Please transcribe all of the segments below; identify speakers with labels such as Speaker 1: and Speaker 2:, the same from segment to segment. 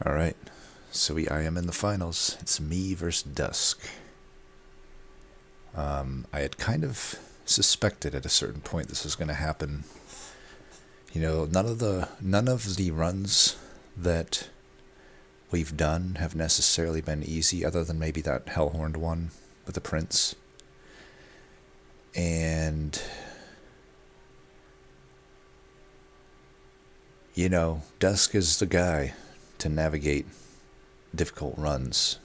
Speaker 1: Alright, so I am in the finals. It's me versus Dusk. I had kind of suspected at a certain point this was going to happen. You know, none of the runs that we've done have necessarily been easy, other than maybe that Hellhorned one with the Prince. And you know, Dusk is the guy to navigate difficult runs.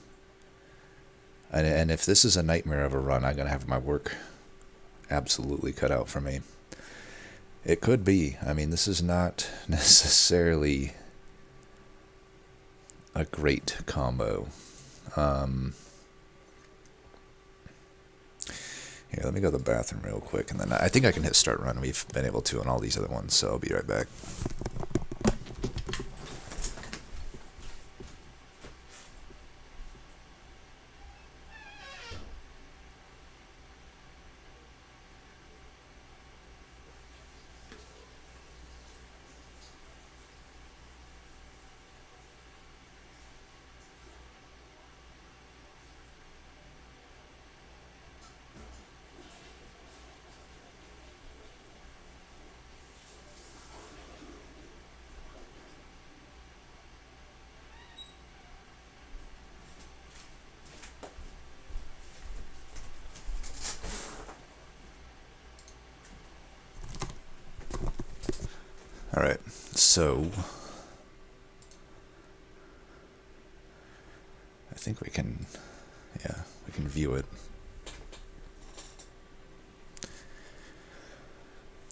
Speaker 1: And if this is a nightmare of a run, I'm going to have my work absolutely cut out for me. It could be. I mean, this is not necessarily a great combo. Here, let me go to the bathroom real quick, and then I think I can hit start run. We've been able to on all these other ones, so I'll be right back. Alright, so I think we can view it.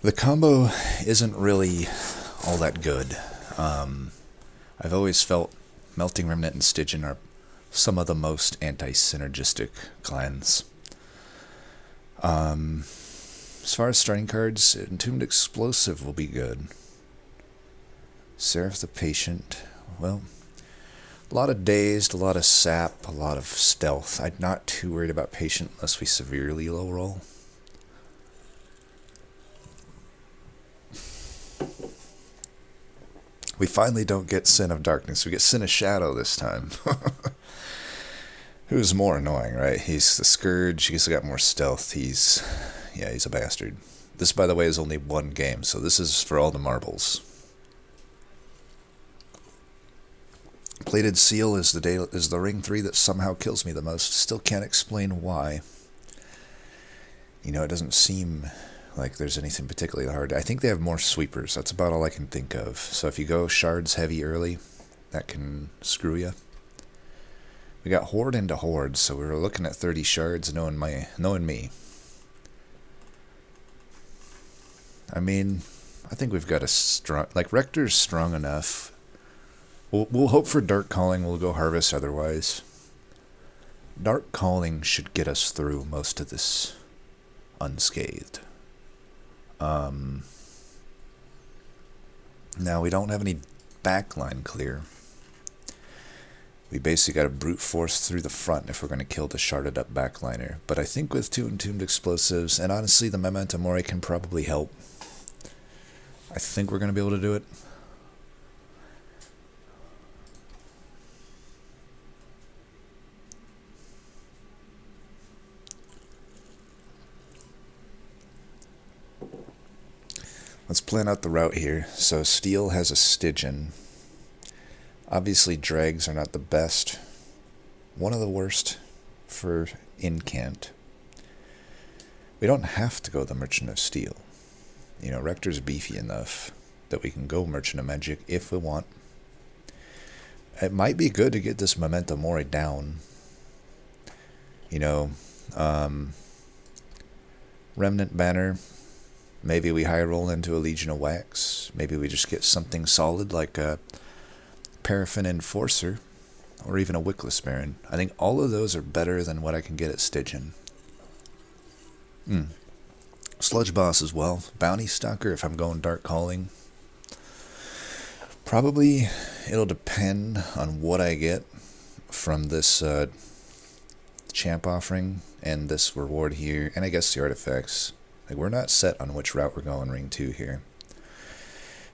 Speaker 1: The combo isn't really all that good. I've always felt Melting Remnant and Stygian are some of the most anti-synergistic clans. As far as starting cards, Entombed Explosive will be good. Seraph the Patient, well, a lot of Dazed, a lot of Sap, a lot of Stealth. I'm not too worried about Patient unless we severely low roll. We finally don't get Sin of Darkness. We get Sin of Shadow this time. Who's more annoying, right? He's the Scourge. He's got more stealth. He's a bastard. This, by the way, is only one game, so this is for all the marbles. Plated Seal is the ring 3 that somehow kills me the most. Still can't explain why. You know, it doesn't seem like there's anything particularly hard. I think they have more sweepers. That's about all I can think of. So if you go shards heavy early, that can screw you. We got Horde into Horde, so we were looking at 30 shards, knowing me. I mean, I think we've got a strong... Like, Rector's strong enough. We'll hope for Dark Calling. We'll go Harvest otherwise. Dark Calling should get us through most of this unscathed. Now, we don't have any backline clear. We basically got to brute force through the front if we're going to kill the sharded up backliner. But I think with 2 Entombed Explosives, and honestly the Memento Mori can probably help. I think we're going to be able to do it. Let's plan out the route here. So Steel has a Stygian. Obviously Dregs are not the best. One of the worst for Incant. We don't have to go the Merchant of Steel. You know, Rector's beefy enough that we can go Merchant of Magic if we want. It might be good to get this Memento Mori down. You know, Remnant Banner. Maybe we high roll into a Legion of Wax. Maybe we just get something solid like a Paraffin Enforcer or even a Wickless Baron. I think all of those are better than what I can get at Stygian. Sludge Boss as well. Bounty Stalker if I'm going Dark Calling. Probably it'll depend on what I get from this champ offering and this reward here, and I guess the artifacts. Like, we're not set on which route we're going Ring 2 here.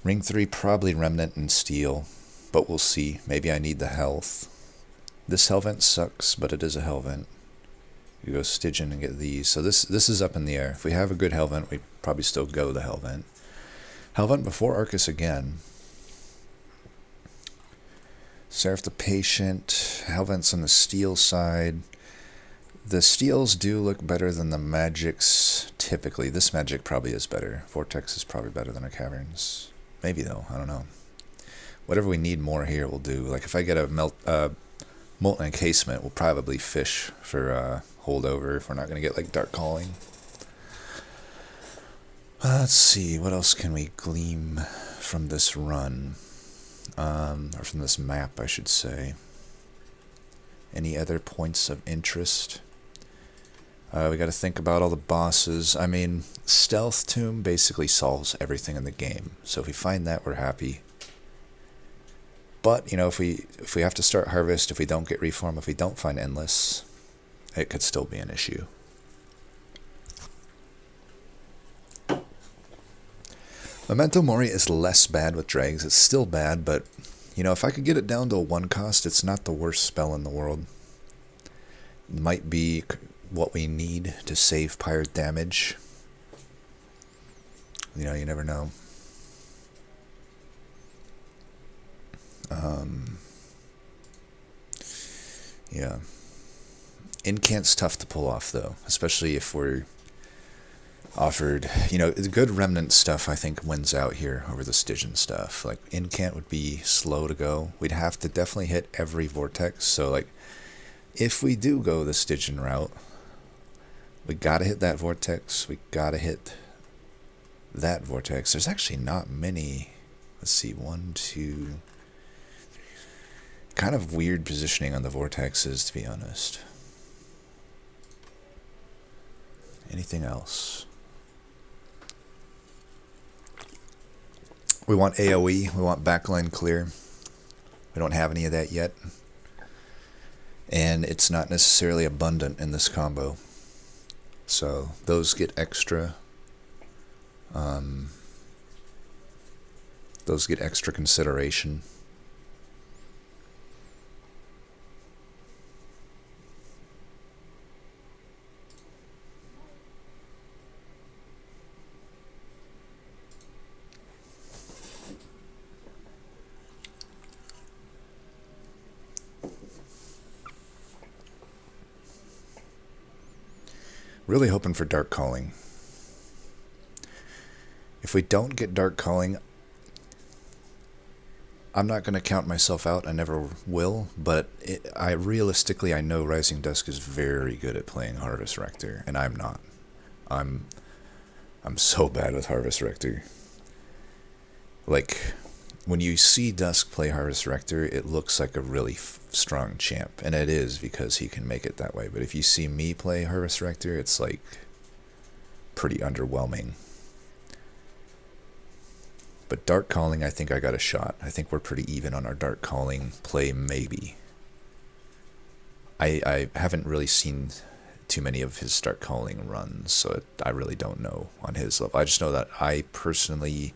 Speaker 1: Ring 3 probably Remnant and Steel. but we'll see. Maybe I need the health. This Hellvent sucks, but it is a Hellvent. You go Stygian and get these. So this is up in the air. If we have a good Hellvent, we probably still go the Hellvent. Hellvent before Arcus again. Seraph the Patient. Hellvent's on the steel side. The steels do look better than the magics typically. This magic probably is better. Vortex is probably better than our caverns. Maybe though, I don't know. Whatever we need more here we'll do. Like if I get a molten encasement, we'll probably fish for holdover if we're not going to get like Dark Calling. Let's see, what else can we glean from this run? Or from this map, I should say. Any other points of interest? We got to think about all the bosses. I mean, Stealth Tomb basically solves everything in the game. So if we find that, we're happy. But, you know, if we have to start Harvest, if we don't get Reform, if we don't find Endless, it could still be an issue. Memento Mori is less bad with Dregs. It's still bad, but, you know, if I could get it down to a 1 cost, it's not the worst spell in the world. It might be what we need to save pirate damage. You know, you never know. Yeah. Incant's tough to pull off, though, especially if we're offered, you know, the good Remnant stuff I think wins out here over the Stygian stuff. Like, Incant would be slow to go. We'd have to definitely hit every Vortex, so, like, if we do go the Stygian route, we gotta hit that Vortex, we gotta hit that Vortex. There's actually not many. Let's see, 1, 2... Kind of weird positioning on the Vortexes, to be honest. Anything else? We want AoE, we want backline clear. We don't have any of that yet. And it's not necessarily abundant in this combo. So those get extra. Those get extra consideration. Really hoping for Dark Calling. If we don't get Dark Calling, I'm not going to count myself out. I never will. But realistically, I know Rising Dusk is very good at playing Harvest Rector, and I'm not. I'm so bad with Harvest Rector. Like, when you see Dusk play Harvest Rector, it looks like a really strong champ, and it is because he can make it that way. But if you see me play Harvest Rector, it's like pretty underwhelming. But Dark Calling, I think I got a shot. I think we're pretty even on our Dark Calling play, maybe. I haven't really seen too many of his Dark Calling runs, so I really don't know on his level. I just know that I personally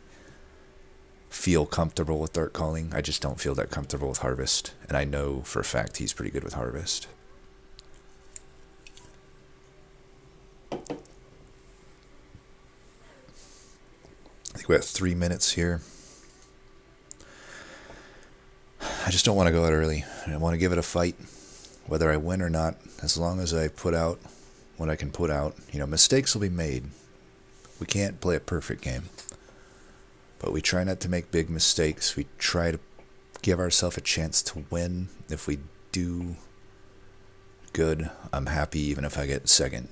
Speaker 1: feel comfortable with Dark Calling. I just don't feel that comfortable with Harvest, and I know for a fact he's pretty good with Harvest. I think we have 3 minutes here. I just don't want to go out early. I want to give it a fight, whether I win or not, as long as I put out what I can put out. You know, mistakes will be made. We can't play a perfect game. But we try not to make big mistakes. We try to give ourselves a chance to win. If we do good, I'm happy even if I get second.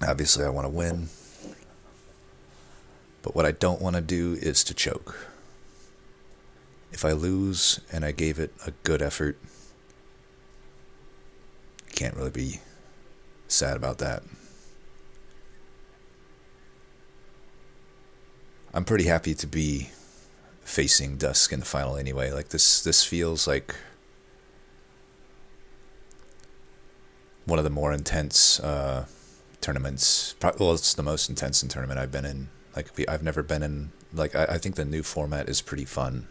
Speaker 1: Obviously, I want to win. But what I don't want to do is to choke. If I lose and I gave it a good effort, can't really be sad about that. I'm pretty happy to be facing Dusk in the final anyway. Like, this feels like one of the more intense tournaments. Well, it's the most intense tournament I've been in. Like, I've never been in like I think the new format is pretty fun.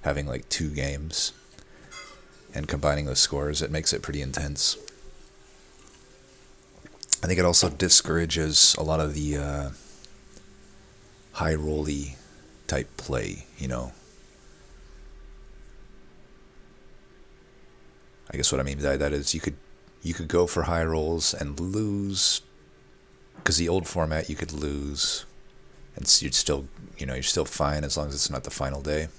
Speaker 1: Having like 2 games and combining those scores, it makes it pretty intense. I think it also discourages a lot of the high rolly type play, you know. I guess what I mean by that is you could go for high rolls and lose, because the old format you could lose and you'd still, you know, you're still fine as long as it's not the final day.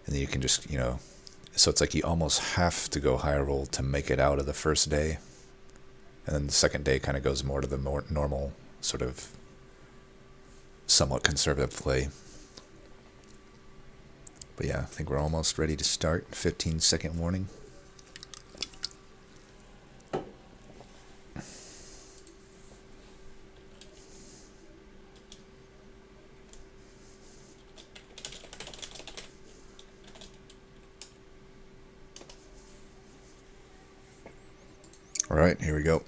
Speaker 1: And then you can just, you know, so it's like you almost have to go high roll to make it out of the first day. And then the second day kind of goes more to the more normal sort of somewhat conservative play. But yeah, I think we're almost ready to start. 15-second warning. All right, here we go.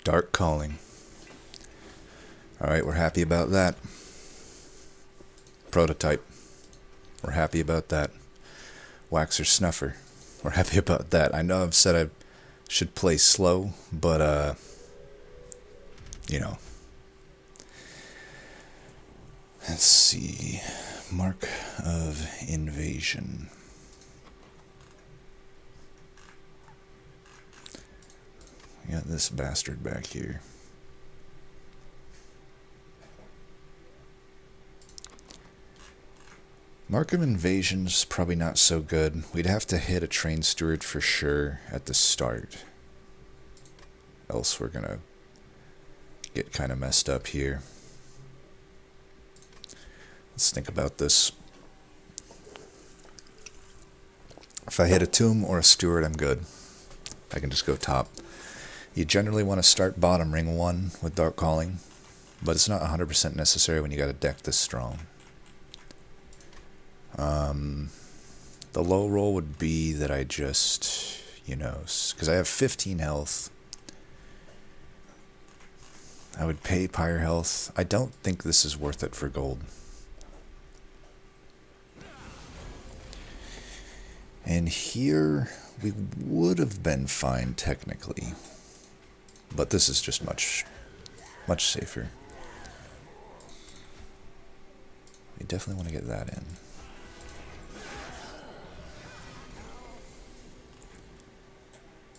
Speaker 1: Dark Calling. All right, we're happy about that. Prototype. We're happy about that. Waxer Snuffer. We're happy about that. I know I've said I should play slow, but, you know. Let's see. Mark of Invasion. We got this bastard back here. Mark of Invasion's probably not so good. We'd have to hit a Train Steward for sure at the start. Else we're gonna get kind of messed up here. Let's think about this. If I hit a Tomb or a Steward, I'm good. I can just go top. You generally want to start bottom ring 1 with Dark Calling, but it's not 100% necessary when you got a deck this strong. The low roll would be that I just, you know, because I have 15 health. I would pay Pyre health. I don't think this is worth it for gold. And here, we would have been fine technically. But this is just much safer. We definitely want to get that in.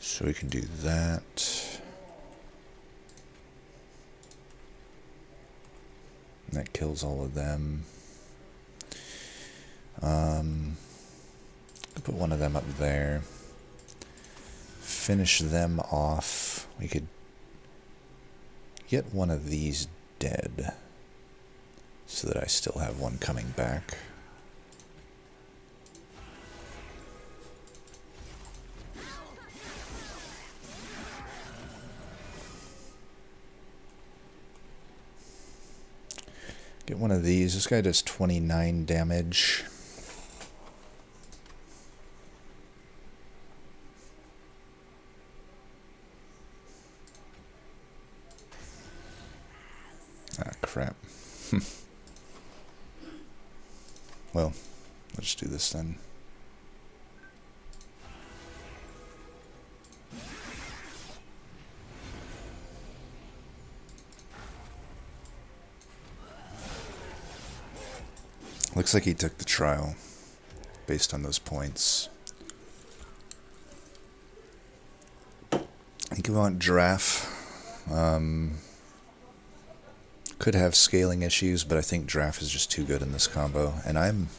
Speaker 1: So we can do that. And that kills all of them. Put one of them up there. Finish them off. We could get one of these dead so that I still have one coming back. Get one of these. This guy does 29 damage. Ah, crap. Well, let's do this then. Looks like he took the trial based on those points. I think we want Giraffe. Could have scaling issues, but I think Giraffe is just too good in this combo. And I'm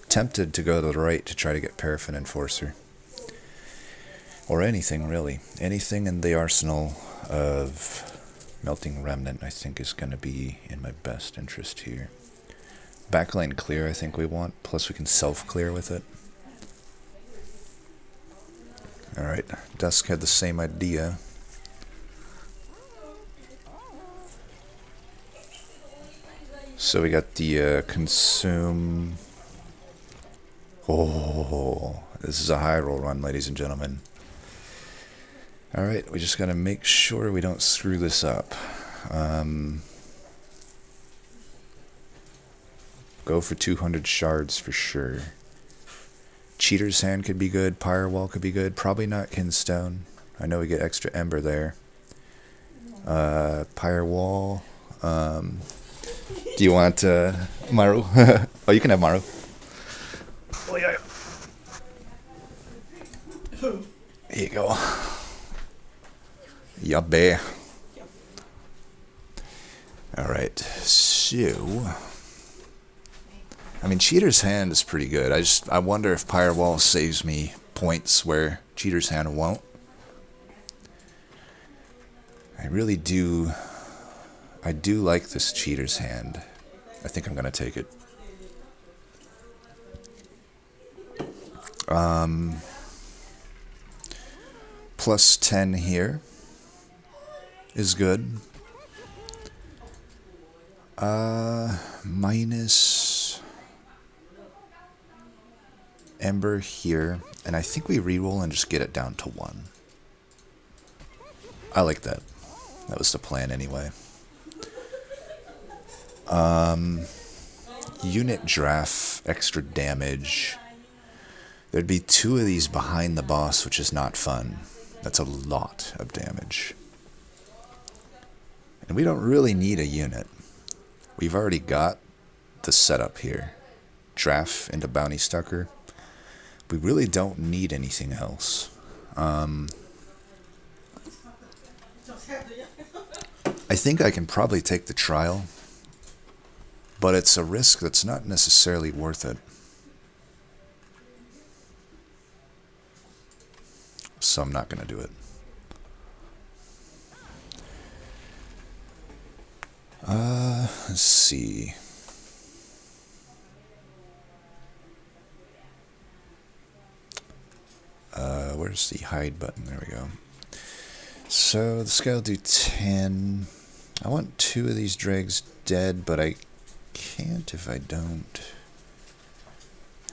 Speaker 1: tempted to go to the right to try to get Paraffin Enforcer. Or anything, really. Anything in the arsenal of Melting Remnant, I think, is going to be in my best interest here. Backlane clear, I think we want. Plus we can self-clear with it. Alright, Dusk had the same idea. So we got the consume. Oh, this is a high roll run, ladies and gentlemen. Alright, we just gotta make sure we don't screw this up. Go for 200 shards for sure. Cheater's Hand could be good, Pyre Wall could be good, probably not Kinstone. I know we get extra Ember there. Pyre Wall. Do you want Maru? Oh, you can have Maru. Oh, yeah. Here you go. Yabbe. Alright, so... I mean, Cheater's Hand is pretty good. I wonder if Pyre Wall saves me points where Cheater's Hand won't. I really do... I do like this Cheater's Hand. I think I'm gonna take it. Plus 10 here is good. Minus Ember here, and I think we reroll and just get it down to 1. I like that. That was the plan anyway. Unit draft, extra damage. There'd be 2 of these behind the boss, which is not fun. That's a lot of damage. And we don't really need a unit. We've already got the setup here. Draft into Bounty Stucker. We really don't need anything else. I think I can probably take the trial, but it's a risk that's not necessarily worth it. So I'm not going to do it. Let's see. Where's the hide button? There we go. So the scale do 10. I want 2 of these dregs dead, but I can't if I don't.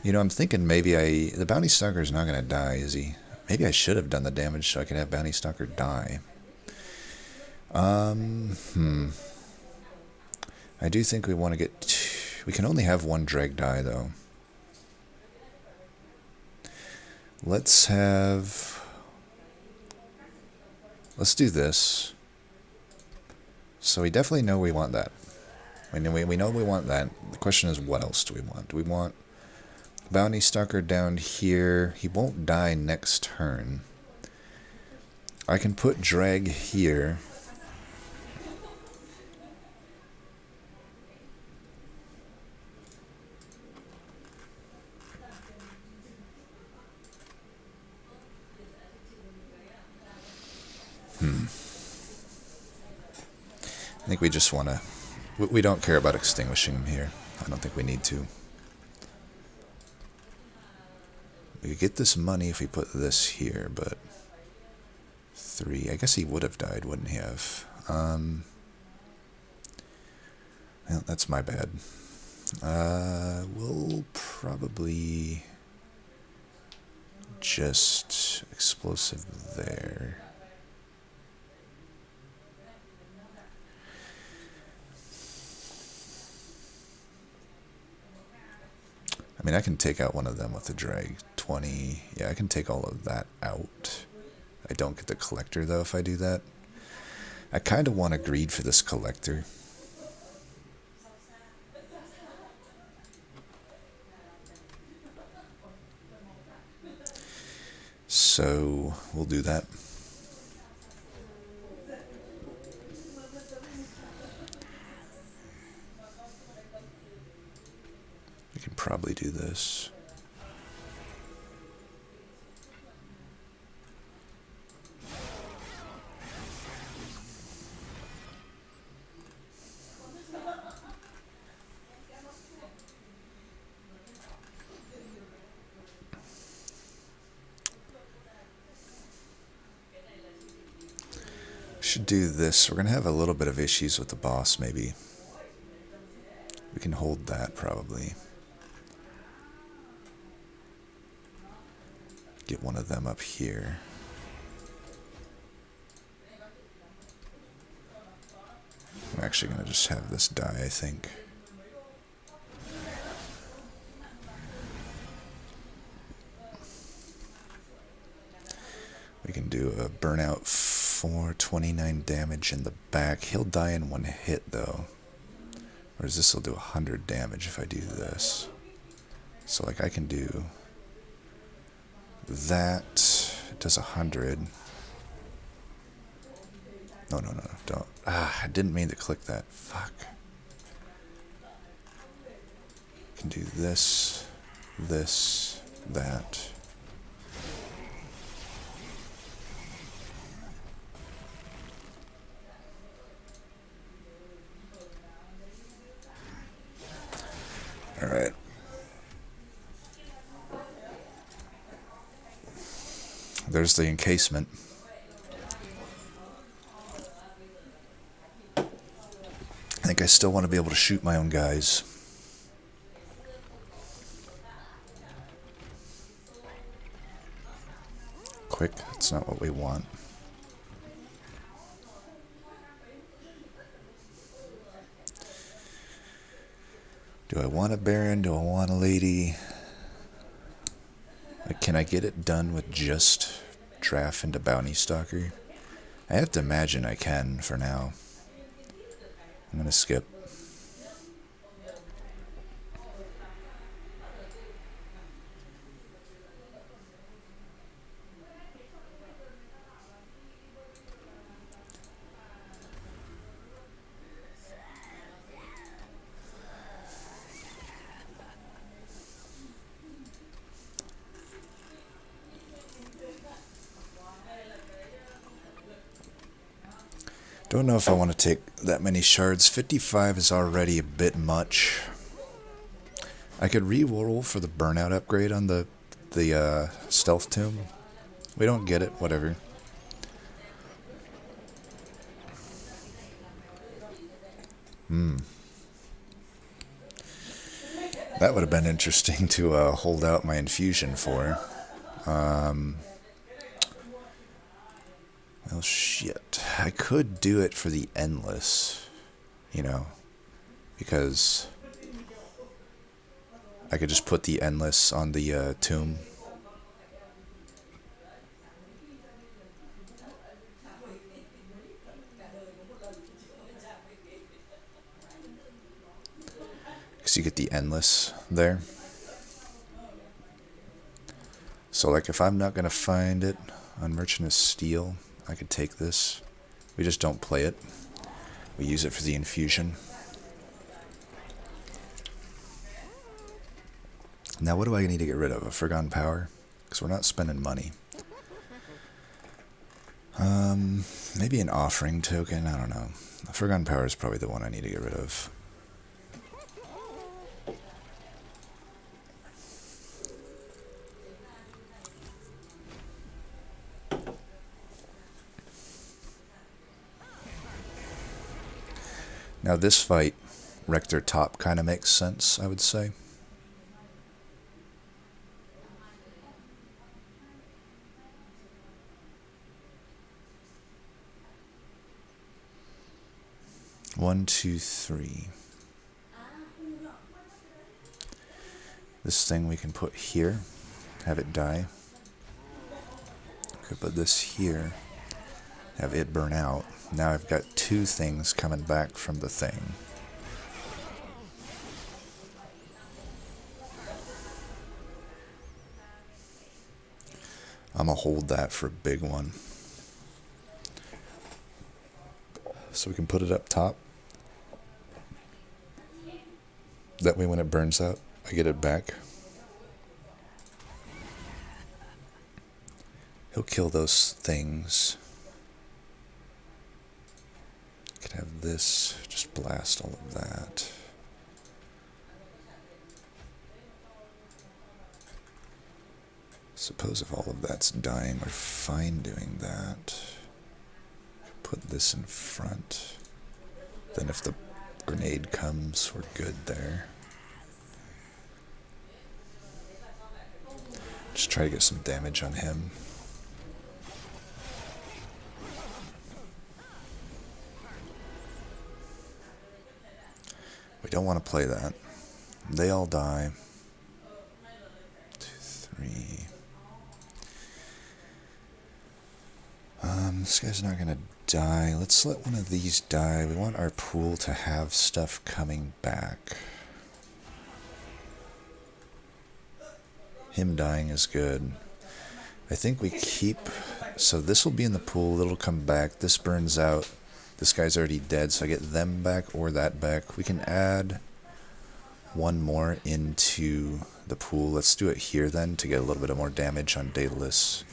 Speaker 1: You know, I'm thinking maybe the Bounty Stalker's not going to die, is he? Maybe I should have done the damage so I could have Bounty Stalker die. I do think we want to get... We can only have 1 dreg die, though. Let's do this. So we definitely know we want that. We know we want that. The question is, what else do we want? Do we want Bounty Stalker down here? He won't die next turn. I can put drag here. I think we just want to... We don't care about extinguishing him here. I don't think we need to. We could get this money if we put this here, but... 3... I guess he would have died, wouldn't he have? Well, that's my bad. We'll probably... just... explosive there. I mean, I can take out one of them with the drag. 20. Yeah, I can take all of that out. I don't get the collector, though, if I do that. I kind of want to greed for this collector. So, we'll do that. We can probably do this. Should do this. We're going to have a little bit of issues with the boss, maybe. We can hold that, probably. Get one of them up here. I'm actually going to just have this die, I think. We can do a burnout for 29 damage in the back. He'll die in one hit, though. Whereas this will do 100 damage if I do this. So, like, I can do that. It does 100. No, don't. I didn't mean to click that. Fuck. I can do this, that. Alright. There's the encasement. I think I still want to be able to shoot my own guys. Quick, that's not what we want. Do I want a Baron? Do I want a Lady? Can I get it done with just Draft into Bounty Stalker? I have to imagine I can for now. I'm going to skip. Don't know if I want to take that many shards. 55 is already a bit much. I could re-roll for the burnout upgrade on the stealth tomb. We don't get it, whatever. That would have been interesting to hold out my infusion for. Well, shit. I could do it for the endless, you know, because I could just put the endless on the tomb. Because you get the endless there. So, like, if I'm not going to find it on Merchant of Steel, I could take this. We just don't play it. We use it for the infusion. Now, what do I need to get rid of? A Forgotten Power? Because we're not spending money. Maybe an offering token? I don't know. A Forgotten Power is probably the one I need to get rid of. Now this fight, Rector top kind of makes sense, I would say. One, two, three. This thing we can put here, have it die. Could put this here, have it burn out. Now I've got two things coming back from the thing. I'm gonna hold that for a big one. So we can put it up top. That way when it burns out, I get it back. He'll kill those things. Could have this, just blast all of that. Suppose if all of that's dying, we're fine doing that. Put this in front. Then if the grenade comes, we're good there. Just try to get some damage on him. We don't want to play that. They all die. 2, 3. This guy's not gonna die. Let's let one of these die. We want our pool to have stuff coming back. Him dying is good. I think we keep... So this will be in the pool. It'll come back. This burns out. This guy's already dead, so I get them back or that back. We can add one more into the pool. Let's do it here then to get a little bit of more damage on Daedalus.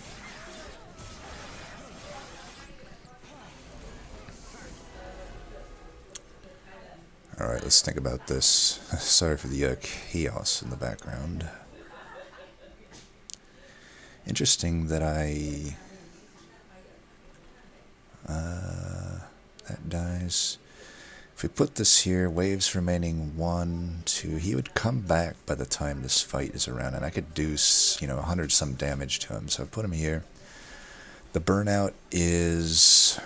Speaker 1: Alright, let's think about this. Sorry for the chaos in the background. Interesting that that dies. If we put this here, waves remaining 1, 2, he would come back by the time this fight is around, and I could do, 100 some damage to him, so I put him here. The burnout is,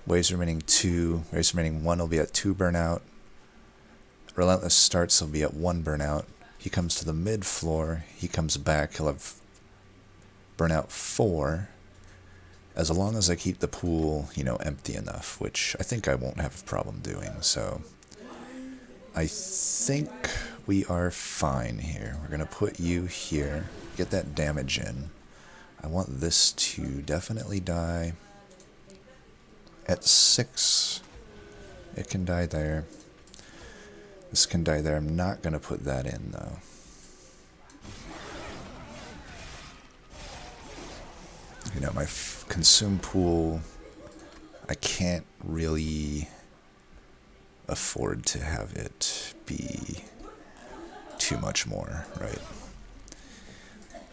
Speaker 1: waves remaining 2, waves remaining 1 will be at 2 burnout. Relentless starts will be at 1 burnout. He comes to the mid floor, he comes back, he'll have burnout 4. As long as I keep the pool, empty enough, which I think I won't have a problem doing. So I think we are fine here. We're going to put you here, get that damage in. I want this to definitely die at 6. It can die there. This can die there. I'm not going to put that in, though. My consume pool, I can't really afford to have it be too much more, right?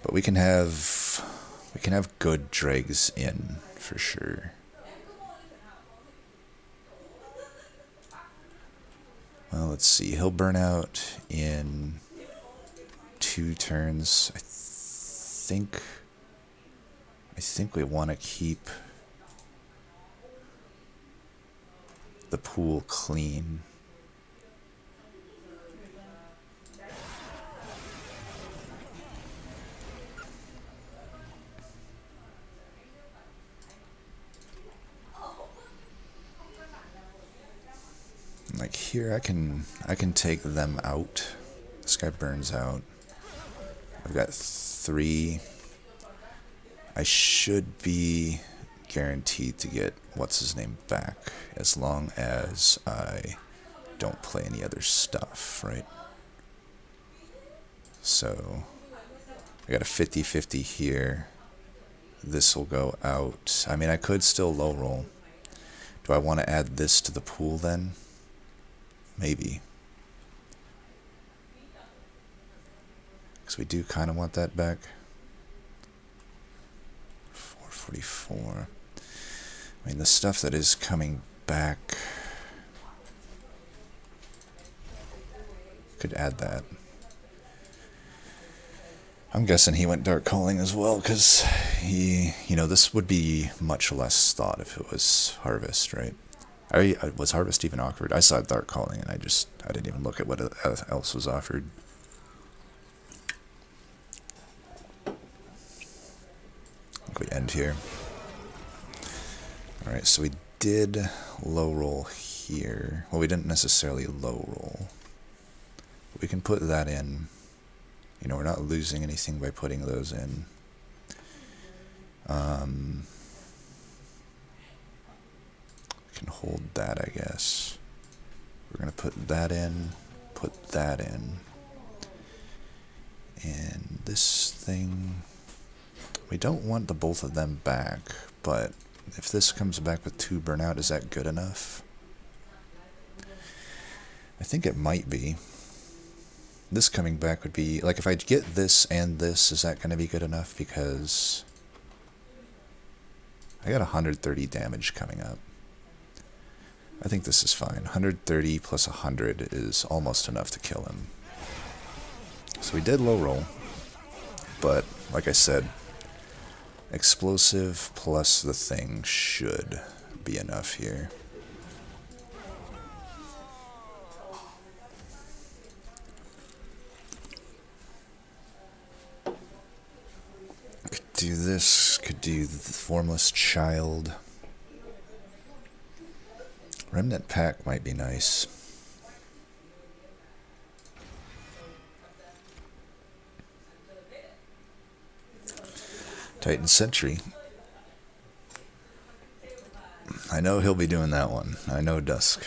Speaker 1: But we can have good dregs in for sure. Well, let's see. He'll burn out in 2 turns. I think we want to keep the pool clean. Like here, I can take them out. This guy burns out. I've got 3. I should be guaranteed to get what's-his-name back as long as I don't play any other stuff, right? So I got a 50-50 here. This will go out. I mean, I could still low roll. Do I want to add this to the pool then? Maybe. Because we do kind of want that back. 444. I mean, the stuff that is coming back could add that. I'm guessing he went Dark Calling as well, because this would be much less thought if it was Harvest, right? Was Harvest even offered? I saw Dark Calling and I didn't even look at what else was offered. I think we end here. Alright, so we did low roll here. Well, we didn't necessarily low roll. But we can put that in. We're not losing anything by putting those in. We can hold that, I guess. We're going to put that in, put that in. And this thing, we don't want the both of them back, but if this comes back with 2 burnout, is that good enough? I think it might be. This coming back would be, like, if I get this and this, is that going to be good enough? Because I got 130 damage coming up. I think this is fine. 130 plus 100 is almost enough to kill him. So we did low roll, but like I said, explosive plus the thing should be enough here. this. Could do the Formless Child. Remnant Pack might be nice. Titan Sentry. I know he'll be doing that one. I know Dusk.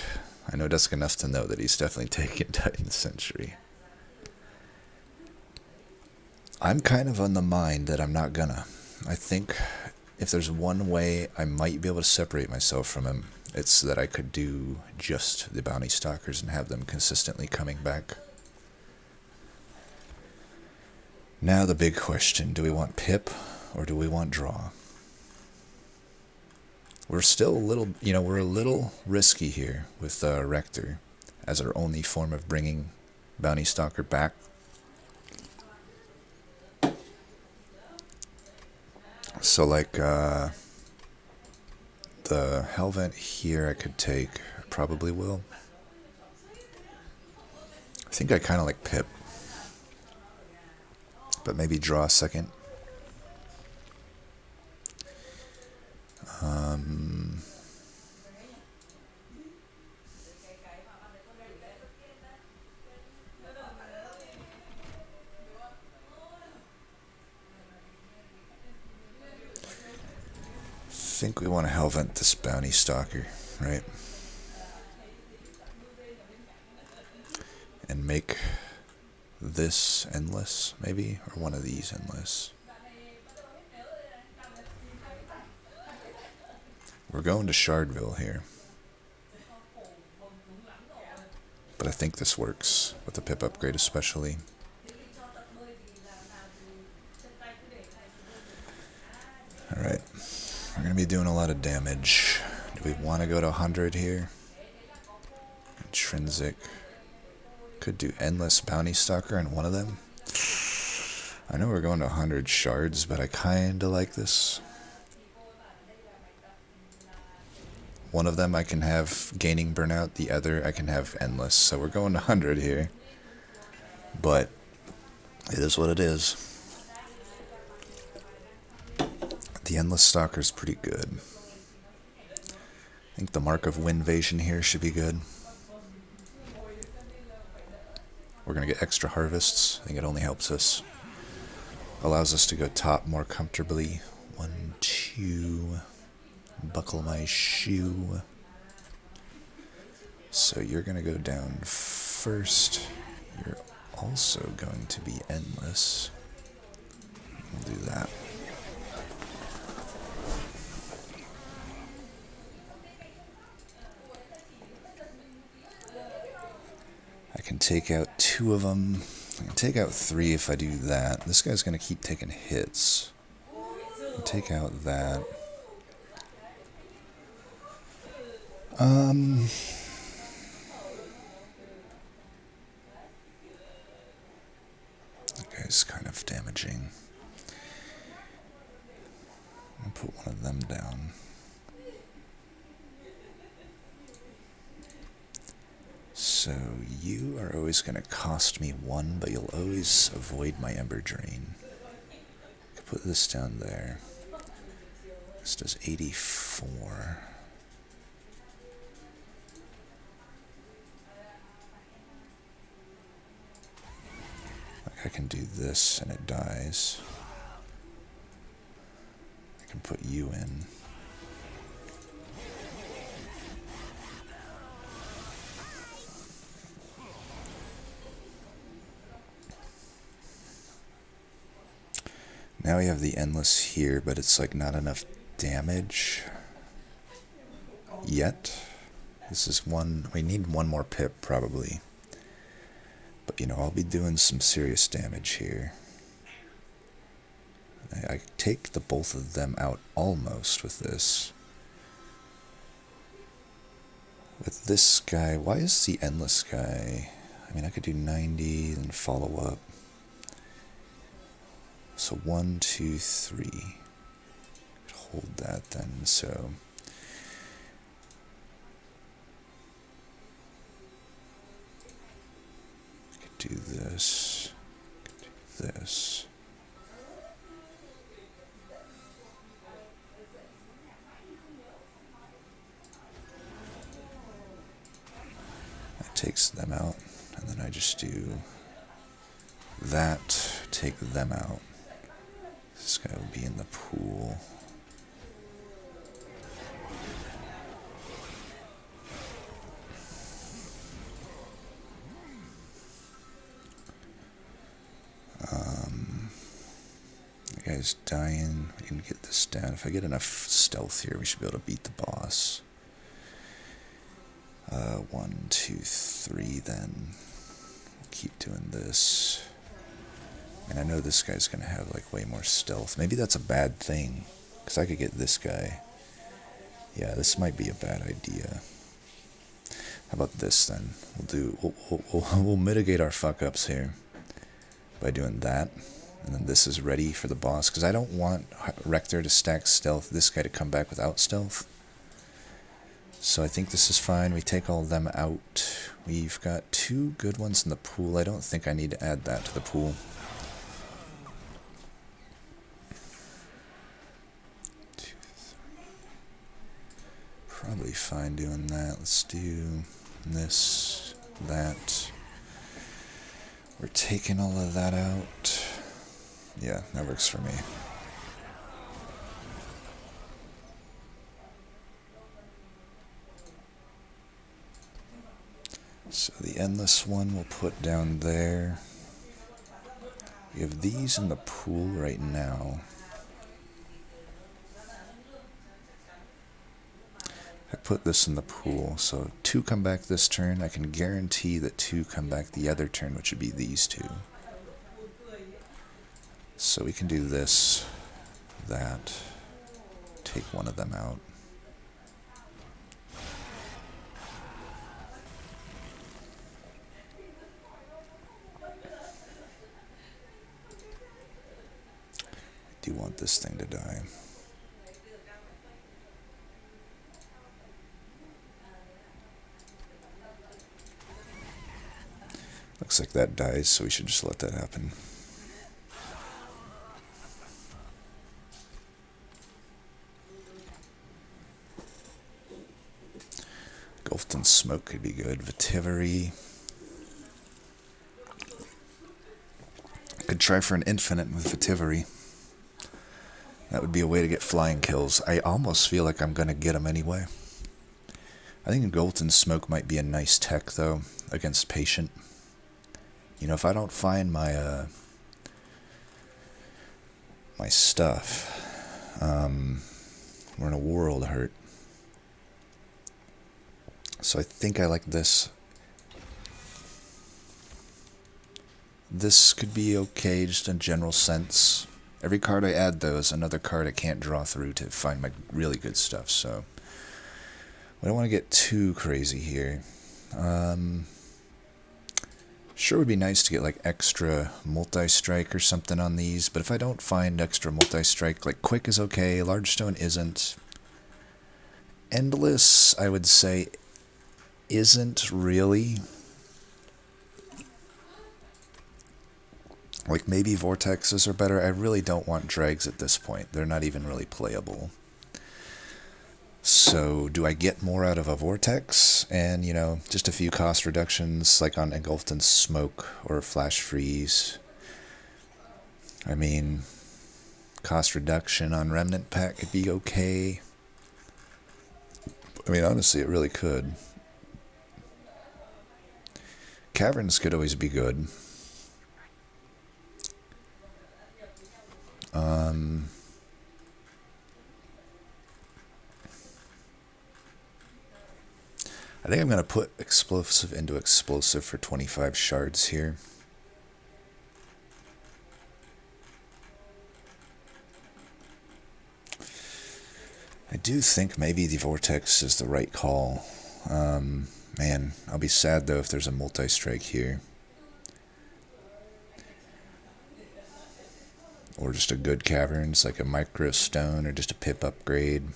Speaker 1: I know Dusk enough to know that he's definitely taking Titan Sentry. I'm kind of on the mind that I'm not gonna. I think if there's one way I might be able to separate myself from him, it's that I could do just the Bounty Stalkers and have them consistently coming back. Now the big question, do we want Pip or do we want Draw? We're still a little, we're a little risky here with Rector as our only form of bringing Bounty Stalker back. So like the Hellvent here I could take, probably will. I think I kind of like Pip, but maybe Draw a second. I think we want to Hellvent this Bounty Stalker, right? And make this endless, maybe? Or one of these endless. We're going to Shardville here. But I think this works, with the Pip upgrade especially. Alright. We're going to be doing a lot of damage. Do we want to go to 100 here? Intrinsic. Could do Endless Bounty Stalker on one of them. I know we're going to 100 shards, but I kinda like this. One of them I can have gaining burnout, the other I can have endless. So we're going to 100 here. But it is what it is. The Endless Stalker's pretty good. I think the Mark of Winvasion here should be good. We're going to get extra harvests. I think it only helps us. Allows us to go top more comfortably. 1, 2. Buckle my shoe. So you're going to go down first. You're also going to be endless. We'll do that. I can take out 2 of them. I can take out 3 if I do that. This guy's going to keep taking hits. I'll take out that. That guy's kind of damaging. I'll put one of them down. So you are always going to cost me 1, but you'll always avoid my Ember Drain. Put this down there. This does 84. Like I can do this and it dies. I can put you in. Now we have the endless here, but it's like not enough damage yet. This is one, we need 1 more Pip probably. But I'll be doing some serious damage here. I take the both of them out almost with this. With this guy, why is the endless guy? I mean, I could do 90 and follow up. So 1, 2, 3. Hold that then, so. I could do this. I could do this. takes them out, and then I just do that, take them out. This guy will be in the pool. The guy's dying. We can get this down. If I get enough stealth here, we should be able to beat the boss. 1, 2, 3 then. We'll keep doing this. And I know this guy's going to have like way more stealth. Maybe that's a bad thing, because I could get this guy. Yeah, this might be a bad idea. How about this then? We'll mitigate our fuck-ups here by doing that. And then this is ready for the boss, because I don't want Rector to stack stealth, this guy to come back without stealth. So I think this is fine. We take all of them out. We've got 2 good ones in the pool. I don't think I need to add that to the pool. Probably fine doing that. Let's do this, that. We're taking all of that out. Yeah, that works for me. So the endless one we'll put down there. We have these in the pool right now. I put this in the pool, so 2 come back this turn. I can guarantee that 2 come back the other turn, which would be these 2. So we can do this, that, take one of them out. I do want this thing to die. Looks like that dies, so we should just let that happen. Golden Smoke could be good. Vetivery. Could try for an infinite with Vetivery. That would be a way to get flying kills. I almost feel like I'm going to get them anyway. I think Golden Smoke might be a nice tech, though, against Patient. You know, if I don't find my my stuff, we're in a world of hurt. So I think I like this. This could be okay, just in general sense. Every card I add, though, is another card I can't draw through to find my really good stuff, so we don't want to get too crazy here. Sure would be nice to get like extra multi-strike or something on these, but if I don't find extra multi-strike, like quick is okay, large stone isn't. Endless, I would say, isn't really. Like maybe vortexes are better. I really don't want dregs at this point. They're not even really playable. So do I get more out of a vortex and, you know, just a few cost reductions like on Engulfed in Smoke or Flash Freeze? I mean, cost reduction on Remnant Pack could be okay. I mean, honestly, it really could. Caverns could always be good. I think I'm going to put Explosive into Explosive for 25 shards here. I do think maybe the Vortex is the right call. Man, I'll be sad though if there's a multi-strike here. Or just a good Caverns, like a Micro Stone or just a Pip upgrade.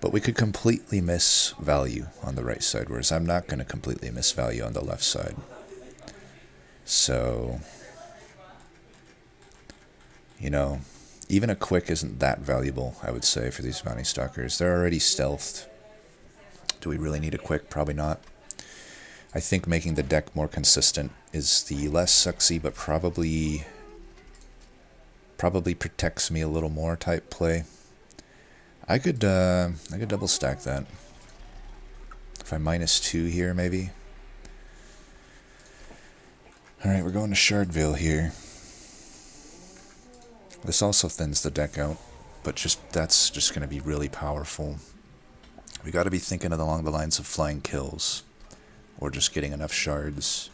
Speaker 1: But we could completely miss value on the right side, whereas I'm not going to completely miss value on the left side. So, you know, even a quick isn't that valuable, I would say, for these bounty stalkers. They're already stealthed. Do we really need a quick? Probably not. I think making the deck more consistent is the less sexy, but probably protects me a little more type play. I could double stack that. If I -2 here, maybe. Alright, we're going to Shardvale here. This also thins the deck out, but that's just going to be really powerful. We got to be thinking along the lines of flying kills, or just getting enough shards.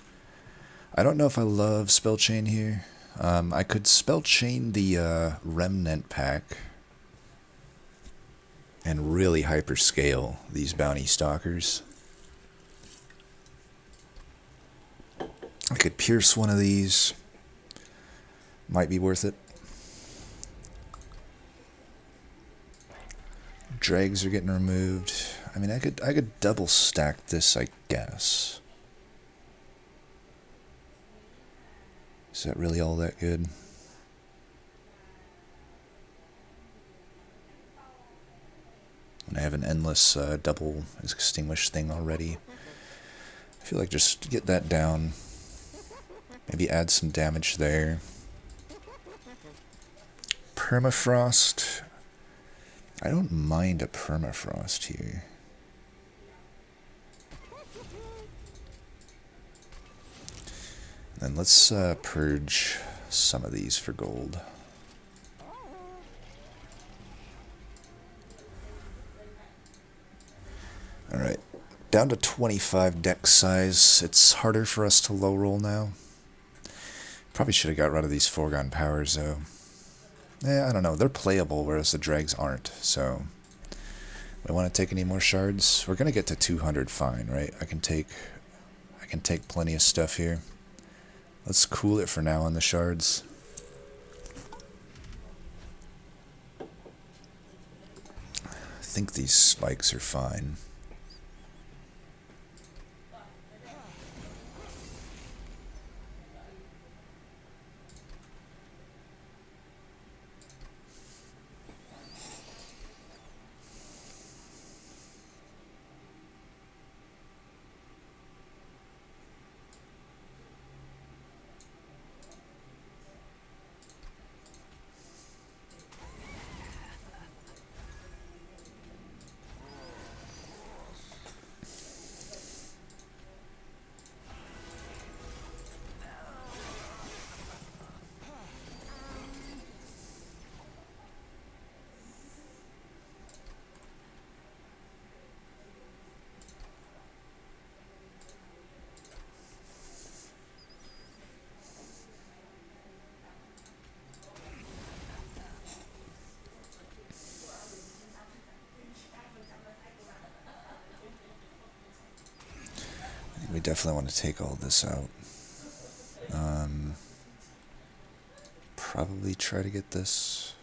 Speaker 1: I don't know if I love Spell Chain here. I could Spell Chain the Remnant pack and really hyperscale these Bounty Stalkers. I could pierce one of these. Might be worth it. Dregs are getting removed. I mean, I could double stack this, I guess. Is that really all that good? And I have an endless double extinguish thing already. I feel like just get that down. Maybe add some damage there. Permafrost. I don't mind a permafrost here. Then let's purge some of these for gold. Alright, down to 25 deck size. It's harder for us to low roll now. Probably should have got rid of these foregone powers though. I don't know, they're playable whereas the dregs aren't, so we want to take any more shards? We're gonna get to 200 fine, right? I can take plenty of stuff here. Let's cool it for now on the shards. I think these spikes are fine. We definitely want to take all this out. Probably try to get this.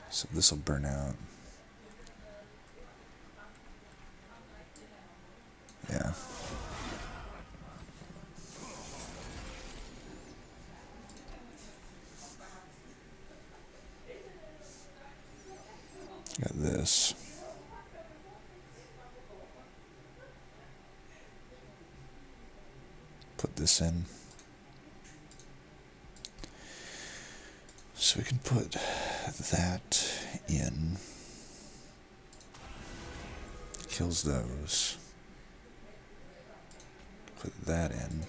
Speaker 1: So this will burn out. Yeah. Got this. Put this in. So we can put that in. Kills those. Put that in.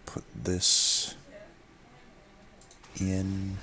Speaker 1: Put this in.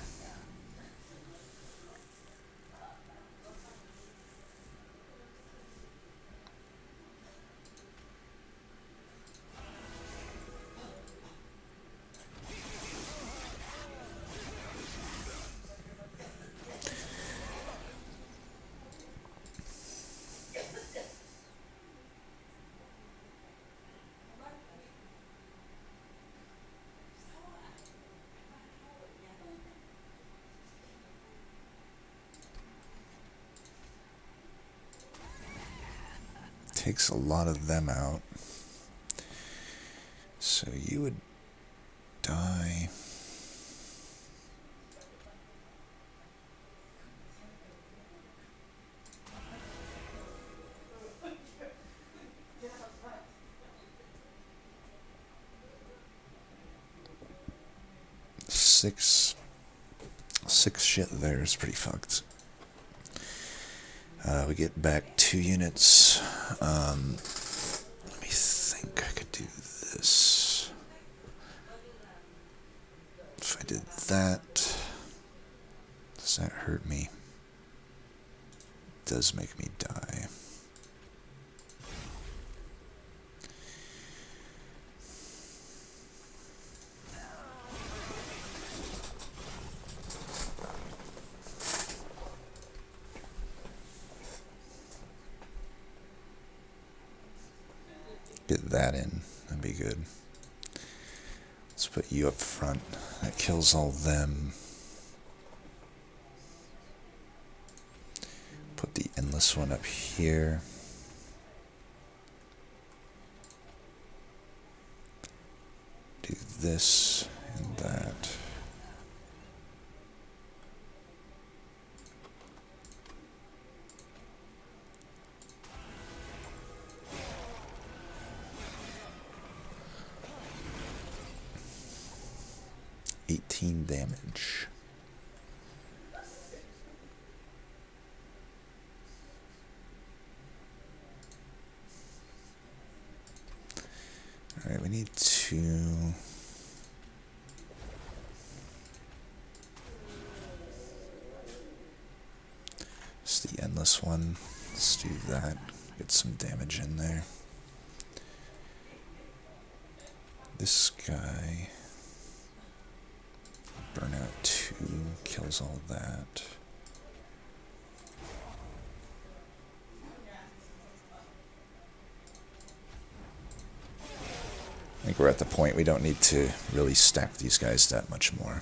Speaker 1: Takes a lot of them out. So you would die. Six shit there is pretty fucked. We get back 2 units. Let me think. I could do this. If I did that, does that hurt me? It does make me die. Get that in. That'd be good. Let's put you up front. That kills all them. Put the endless one up here. Do this and that. Damage. Alright, we need to... It's the endless one. Let's do that. Get some damage in there. This guy... Burnout 2 kills all that. I think we're at the point we don't need to really stack these guys that much more.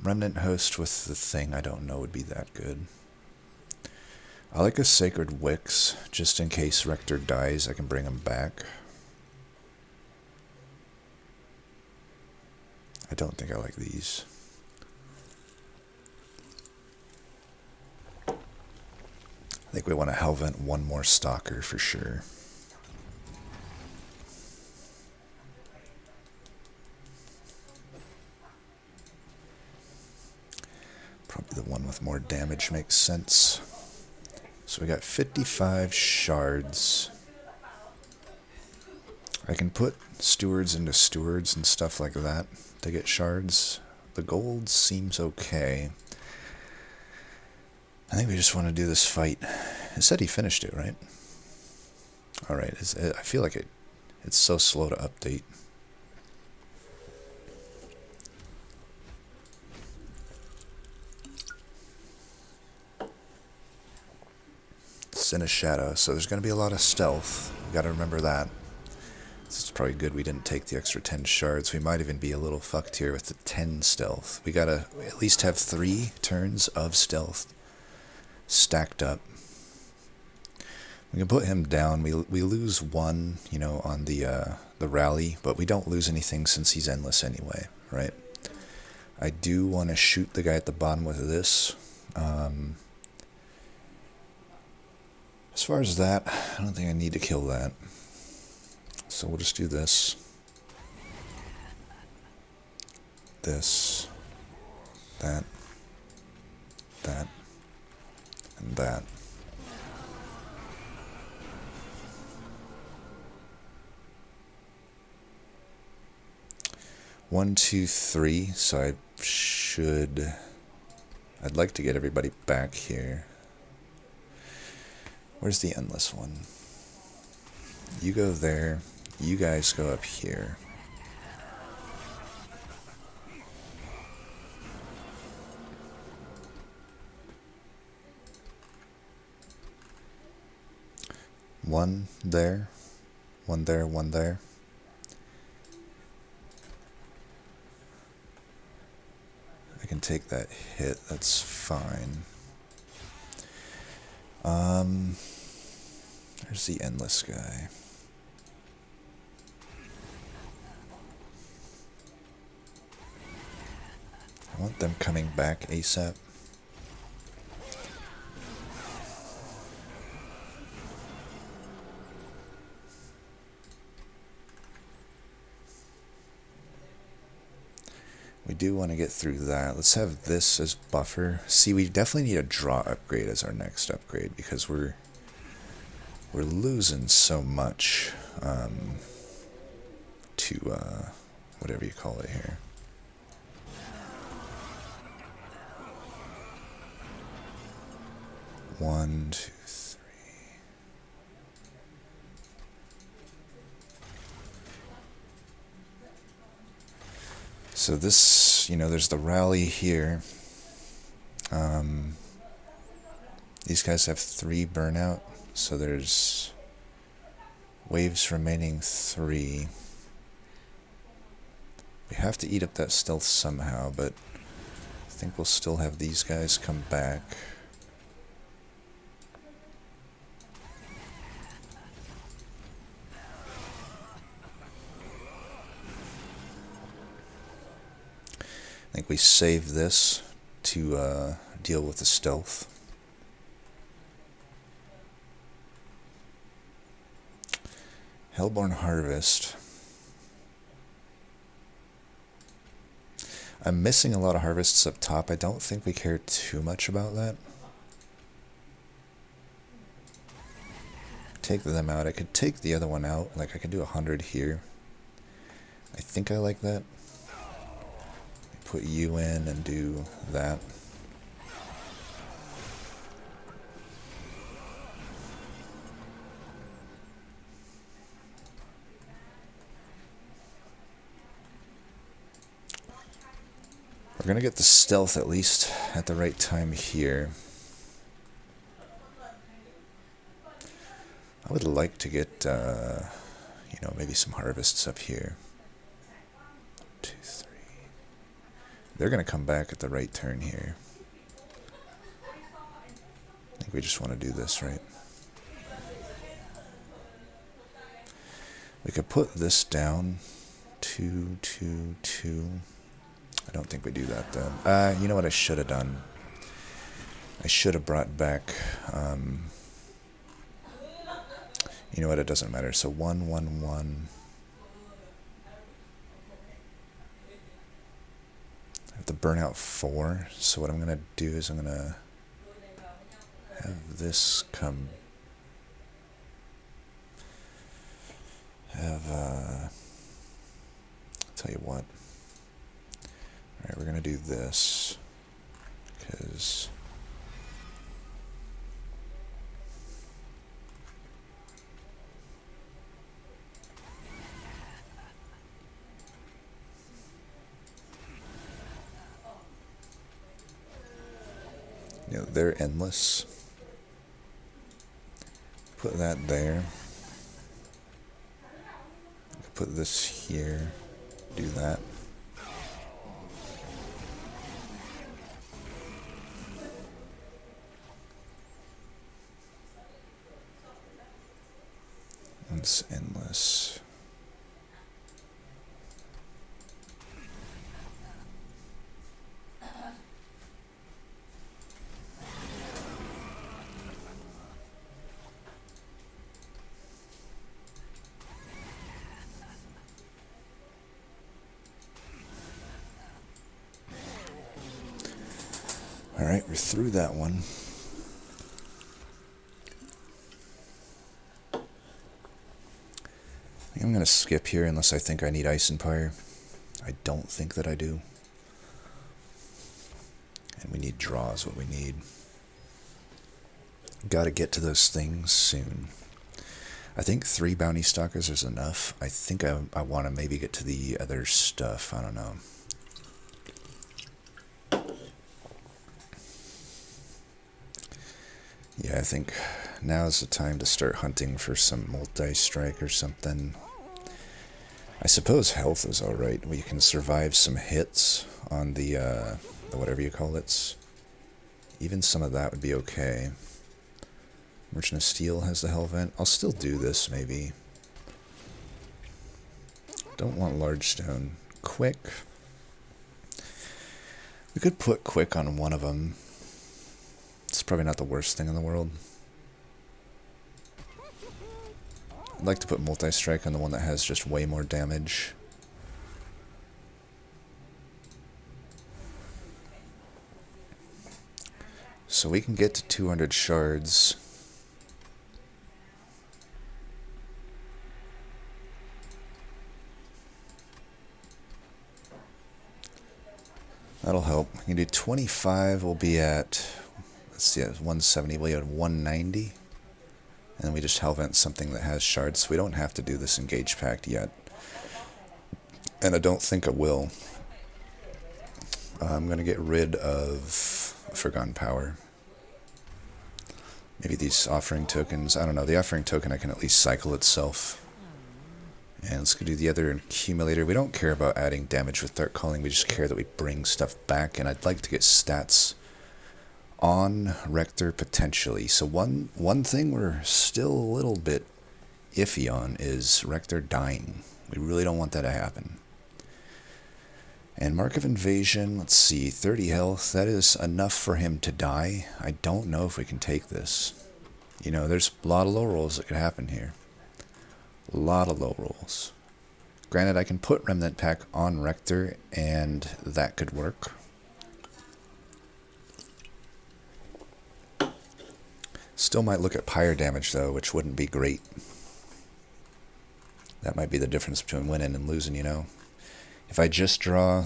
Speaker 1: Remnant Host with the thing I don't know would be that good. I like a Sacred Wicks, just in case Rector dies, I can bring him back. I don't think I like these. I think we want to Hellvent one more Stalker for sure. Probably the one with more damage makes sense. So we got 55 shards. I can put stewards into stewards and stuff like that to get shards. The gold seems okay. I think we just want to do this fight. It said he finished it, right? Alright, I feel like it's so slow to update. In a shadow, so there's going to be a lot of stealth. We got to remember that. It's probably good we didn't take the extra 10 shards. We might even be a little fucked here with the 10 stealth. We got to at least have 3 turns of stealth stacked up. We can put him down. We lose 1, you know, on the rally, but we don't lose anything since he's endless anyway, right? I do want to shoot the guy at the bottom with this. As far as that, I don't think I need to kill that. So we'll just do this. This. That. That. And that. One, two, three. So I'd like to get everybody back here. Where's the endless one? You go there. You guys go up here. One there. One there, one there. I can take that hit. That's fine. There's the endless guy. I want them coming back ASAP. We do want to get through that. Let's have this as buffer. See, we definitely need a draw upgrade as our next upgrade because we're losing so much to whatever you call it here. One, two, three. So this, there's the rally here. These guys have 3 burnout, so there's waves remaining 3. We have to eat up that stealth somehow, but I think we'll still have these guys come back. I think we save this to deal with the stealth. Hellborn Harvest. I'm missing a lot of harvests up top. I don't think we care too much about that. Take them out. I could take the other one out. Like, I could do 100 here. I think I like that. Put you in and do that. We're going to get the stealth at least at the right time here. I would like to get, maybe some harvests up here. 1, 2, 3. They're going to come back at the right turn here. I think we just want to do this, right? We could put this down. 2, 2, 2. I don't think we do that then. You know what I should have done? I should have brought back, you know what, it doesn't matter. So 1, 1, 1. I have to burn out 4. So what I'm going to do is I'm going to have this come. I'll tell you what. Alright, we're going to do this, because they're endless. Put that there. Put this here. Do that. It's endless. Alright, we're through that one. I'm going to skip here unless I think I need Ice Empire. I don't think that I do. And we need draws, what we need. Got to get to those things soon. I think 3 Bounty Stalkers is enough. I think I want to maybe get to the other stuff. I don't know. Yeah, I think now's the time to start hunting for some multi-strike or something. I suppose health is alright. We can survive some hits on the whatever you call it. Even some of that would be okay. Merchant of Steel has the Hell Vent. I'll still do this, maybe. Don't want Large Stone. Quick. We could put Quick on one of them. It's probably not the worst thing in the world. I'd like to put Multi-Strike on the one that has just way more damage. So we can get to 200 shards. That'll help. We can do 25. We'll be at, let's see, 170. We'll be at 190. And then we just Hellvent something that has shards. We don't have to do this Engage Pact yet. And I don't think I will. I'm going to get rid of Forgotten Power. Maybe these offering tokens. I don't know. The offering token I can at least cycle itself. And let's go do the other accumulator. We don't care about adding damage with Dark Calling. We just care that we bring stuff back. And I'd like to get stats on Rector potentially. So one thing we're still a little bit iffy on is Rector dying. We really don't want that to happen. And Mark of Invasion, let's see, 30 health. That is enough for him to die. I don't know if we can take this. You know, there's a lot of low rolls that could happen here. A lot of low rolls. Granted, I can put Remnant Pack on Rector, and that could work. Still might look at pyre damage, though, which wouldn't be great. That might be the difference between winning and losing, you know. If I just draw,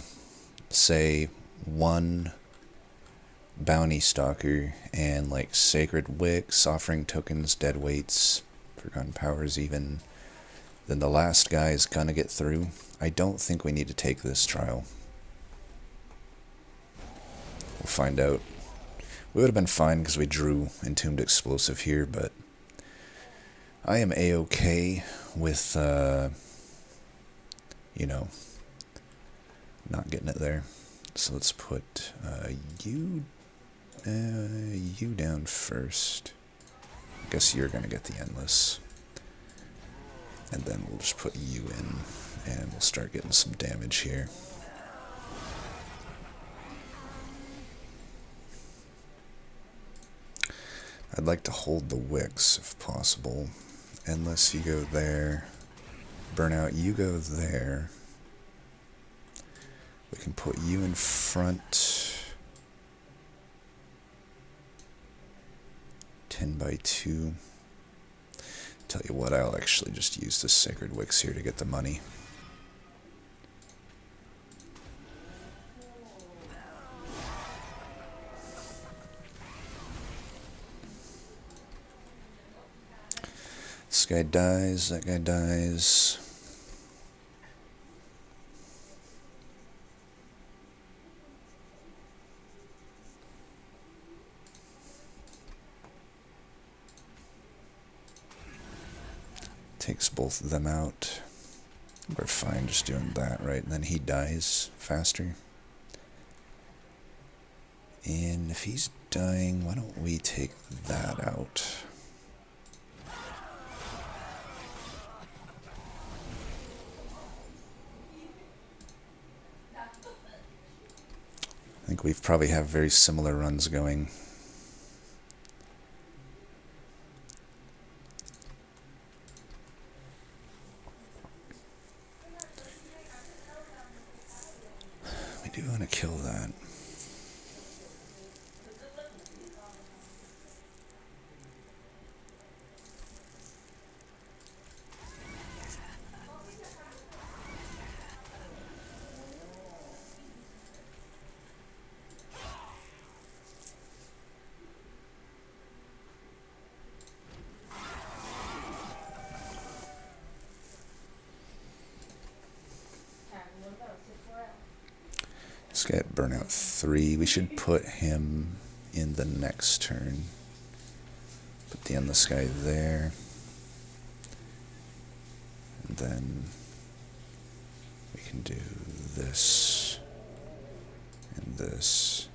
Speaker 1: say, one Bounty Stalker and, like, Sacred Wicks, Offering Tokens, Dead Weights, Forgotten Powers even, then the last guy is gonna get through. I don't think we need to take this trial. We'll find out. We would have been fine because we drew Entombed Explosive here, but I am A-okay with, you know, not getting it there. So let's put you down first. I guess you're going to get the Endless. And then we'll just put you in, and we'll start getting some damage here. I'd like to hold the Wicks if possible. Endless, you go there. Burnout, you go there. We can put you in front. 10 by 2. Tell you what, I'll actually just use the Sacred Wicks here to get the money. This guy dies, that guy dies. Takes both of them out. We're fine just doing that, right? And then he dies faster. And if he's dying, why don't we take that out? I think we probably have very similar runs going. We do want to kill that. Let's get Burnout 3. We should put him in the next turn. Put the Endless guy there. And then we can do this and this.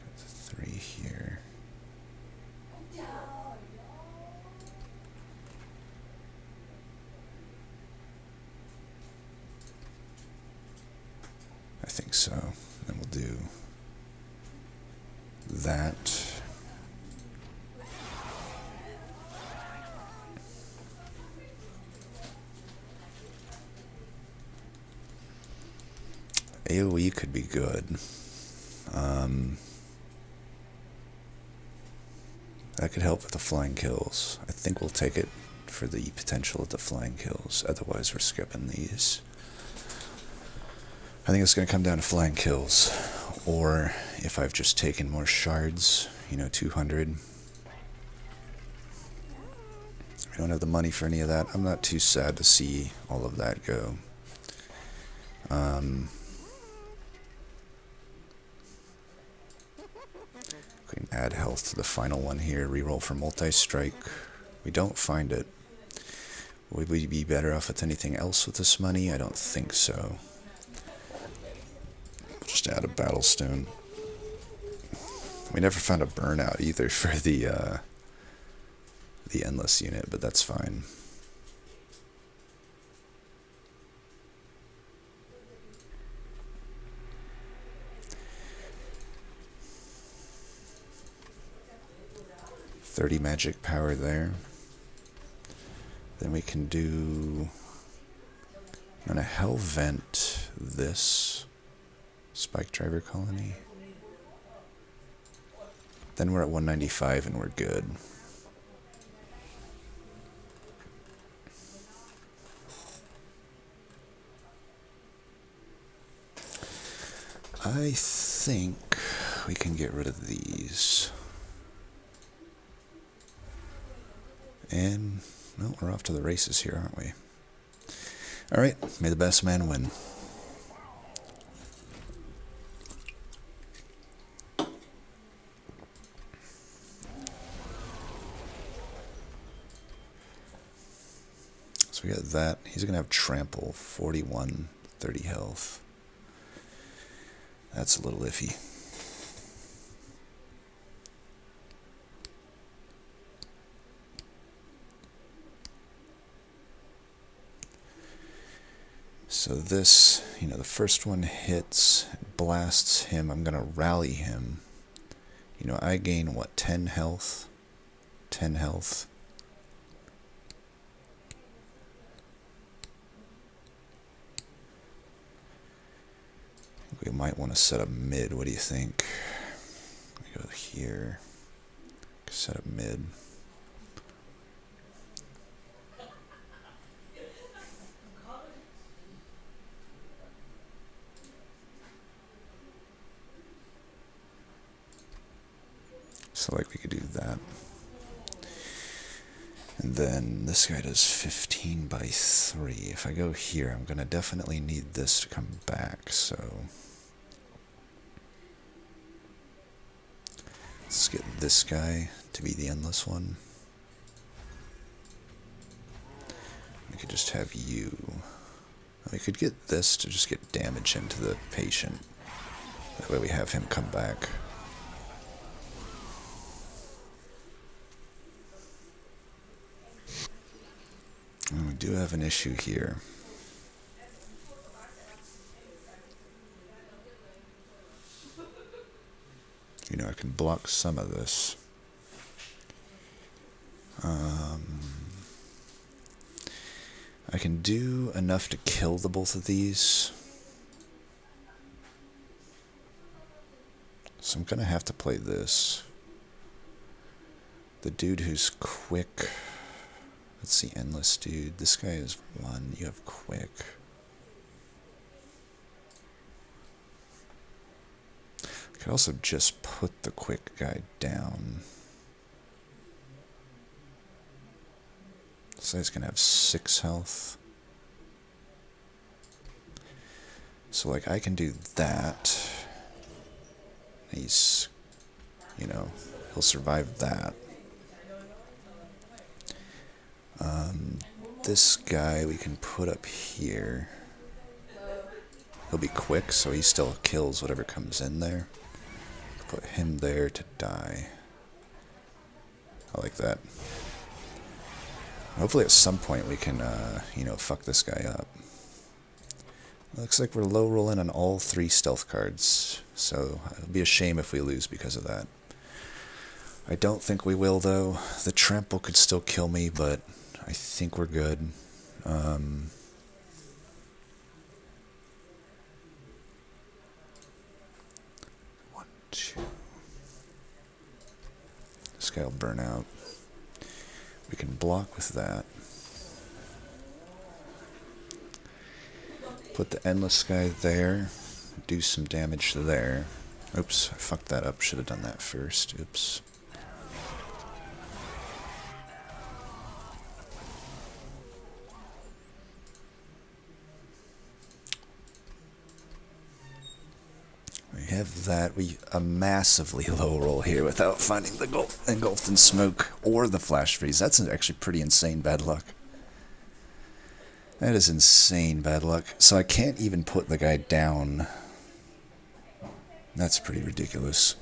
Speaker 1: Put the 3 here. I think so. Then we'll do that. E could be good. That could help with the flying kills. I think we'll take it for the potential of the flying kills. Otherwise, we're skipping these. I think it's going to come down to flying kills. Or if I've just taken more shards, 200. We don't have the money for any of that. I'm not too sad to see all of that go. We can add health to the final one here. Reroll for multi-strike. We don't find it. Would we be better off with anything else with this money? I don't think so. We'll just add a battle stone. We never found a burnout either for the endless unit, but that's fine. $30 magic power there. Then we can do... I'm gonna hell vent this spike driver colony. Then we're at 195 and we're good. I think we can get rid of these. And, well, we're off to the races here, aren't we? Alright, may the best man win. So we got that. He's going to have trample, 41, 30 health. That's a little iffy. So this, the first one hits, blasts him. I'm going to rally him. I gain, what, 10 health? 10 health. We might want to set up mid. What do you think? We go here. Set up mid. So like we could do that. And then this guy does 15 by 3. If I go here, I'm going to definitely need this to come back, so... Let's get this guy to be the endless one. We could just have you. We could get this to just get damage into the patient. That way we have him come back. And we do have an issue here. I can block some of this. I can do enough to kill the both of these. So I'm going to have to play this. The dude who's quick. Let's see, endless dude. This guy is 1. You have quick. I could also just put the quick guy down. This guy's gonna have 6 health. So like I can do that. He's, he'll survive that. This guy we can put up here. He'll be quick, so he still kills whatever comes in there. Put him there to die. I like that. Hopefully at some point we can, fuck this guy up. Looks like we're low rolling on all 3 stealth cards, so it'll be a shame if we lose because of that. I don't think we will, though. The trample could still kill me, but I think we're good. 2. This guy will burn out. We can block with that. Put the endless guy there. Do some damage to there. Oops, I fucked that up. Should have done that first. Oops. We have that. A massively low roll here without finding the engulfed in smoke or the flash freeze. That's actually pretty insane bad luck. That is insane bad luck. So I can't even put the guy down. That's pretty ridiculous.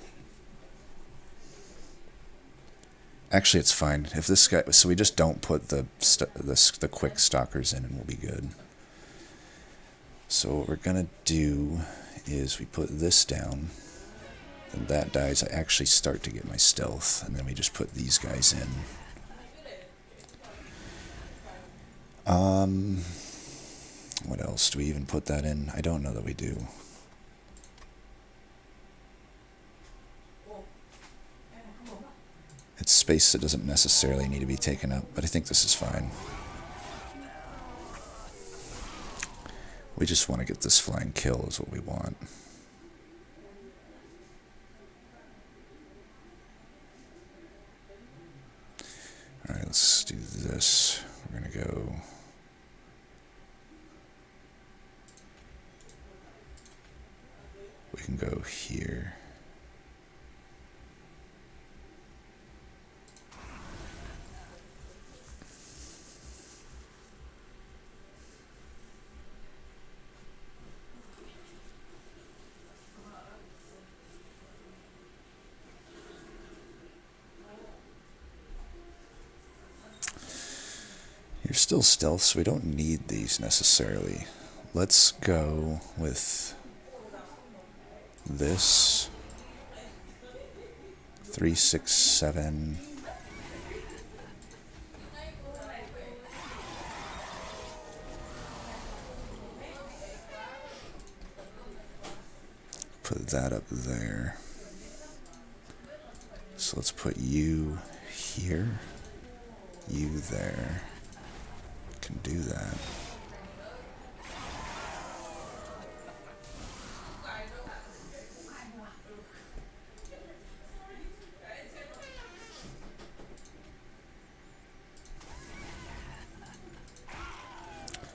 Speaker 1: Actually, it's fine. If this guy, so we just don't put the quick stalkers in, and we'll be good. So what we're gonna do is we put this down, and that dies. I actually start to get my stealth, and then we just put these guys in. What else? Do we even put that in? I don't know that we do. It's space that doesn't necessarily need to be taken up, but I think this is fine. We just want to get this flying kill is what we want. Alright, let's do this. We're going to go... We can go here. You're still stealth, so we don't need these necessarily. Let's go with this. 3, 6, 7. Put that up there. So let's put you here. You there. Can do that.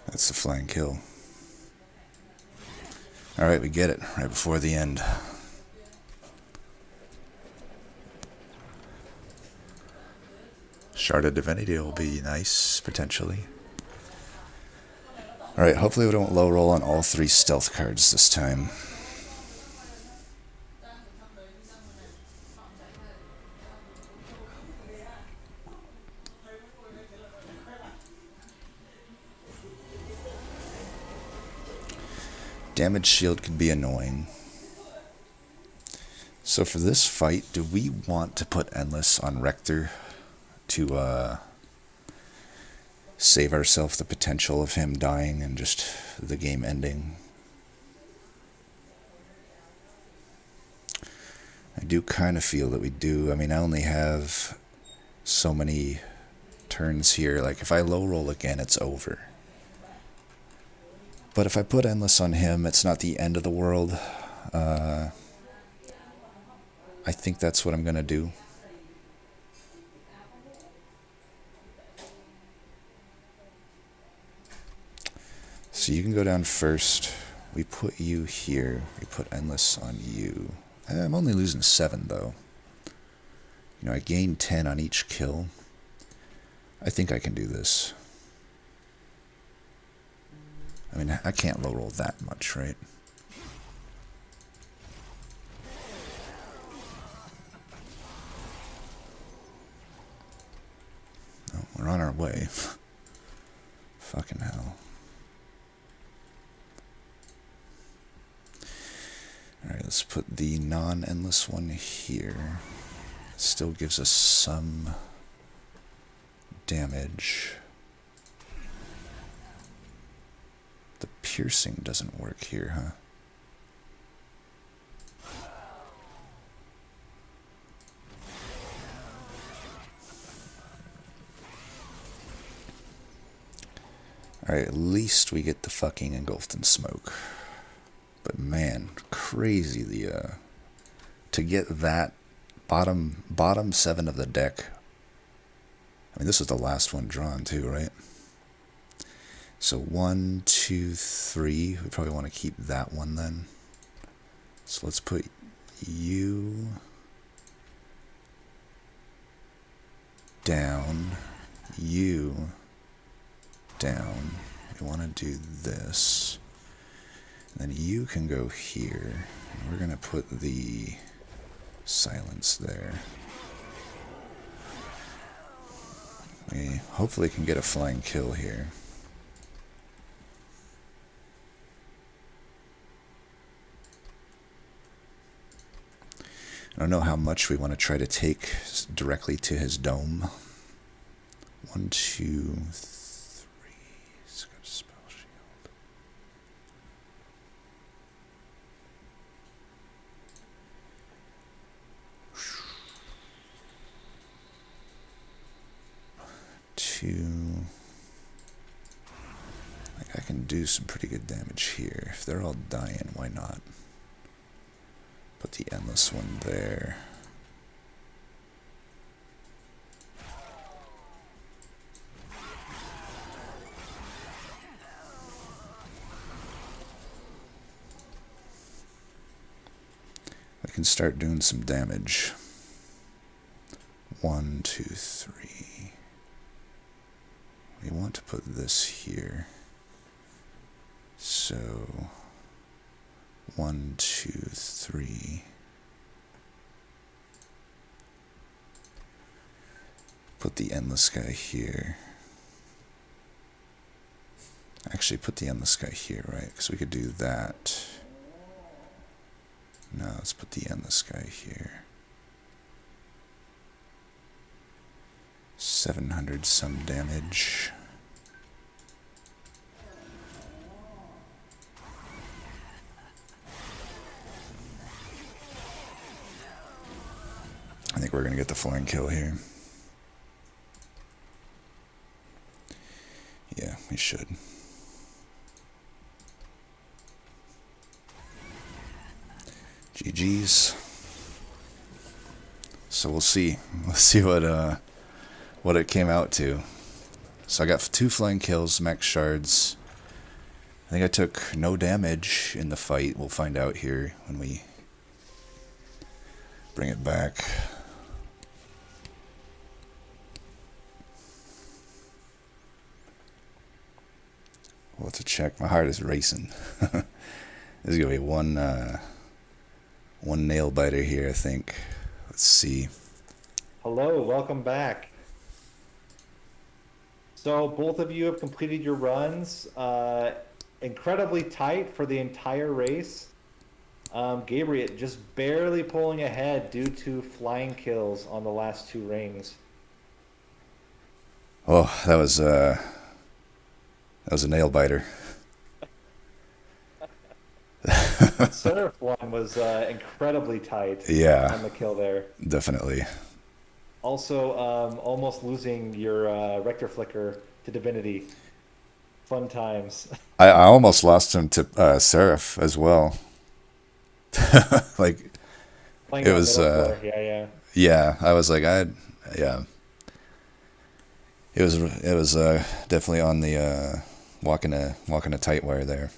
Speaker 1: That's the flying kill. Alright, we get it right before the end. Shard of Divinity will be nice, potentially. Alright, hopefully we don't low roll on all 3 stealth cards this time. Damage shield could be annoying. So for this fight, do we want to put Endless on Rector to save ourselves the potential of him dying and just the game ending? I do kind of feel that we do. I mean, I only have so many turns here. Like, if I low roll again, it's over. But if I put Endless on him, it's not the end of the world. I think that's what I'm going to do. So you can go down first. We put you here. We put Endless on you. I'm only losing 7, though. You know, I gain 10 on each kill. I think I can do this. I mean, I can't low roll that much, right? No, we're on our way. Fucking hell. Alright, let's put the non-endless one here. It still gives us some damage. The piercing doesn't work here, huh? Alright, at least we get the fucking engulfed in smoke. But man, crazy to get that bottom 7 of the deck. I mean, this is the last one drawn too, right? So 1, 2, 3. We probably want to keep that one then. So let's put you down, you down. We want to do this. And then you can go here. And we're going to put the silence there. We hopefully can get a flying kill here. I don't know how much we want to try to take directly to his dome. 1, 2, 3. He's got a spell shield. Like, I can do some pretty good damage here. If they're all dying, why not? Put the endless one there. I can start doing some damage. 1, 2, 3. We want to put this here. So 1, 2, 3. Put the endless guy here. Actually, put the endless guy here, right? Because we could do that. No, let's put the endless guy here. 700 some damage. I think we're going to get the flying kill here. Yeah, we should. GG's. So we'll see. Let's see what it came out to. So I got 2 flying kills, max shards. I think I took no damage in the fight. We'll find out here when we bring it back. Well, let's check. My heart is racing. This is gonna be one nail biter here, I think. Let's see.
Speaker 2: Hello, welcome back. So both of you have completed your runs. Incredibly tight for the entire race. Gabriot just barely pulling ahead due to flying kills on the last 2 rings.
Speaker 1: Oh, that was a nail biter.
Speaker 2: Seraph one was incredibly tight.
Speaker 1: Yeah,
Speaker 2: On the kill there.
Speaker 1: definitely.
Speaker 2: Also, almost losing your Rector Flicker to Divinity. Fun times.
Speaker 1: I almost lost him to Seraph as well. Like
Speaker 2: Playing
Speaker 1: it
Speaker 2: that
Speaker 1: was
Speaker 2: middle floor. Yeah.
Speaker 1: yeah, I was like yeah. It was definitely on the walking a tight wire there.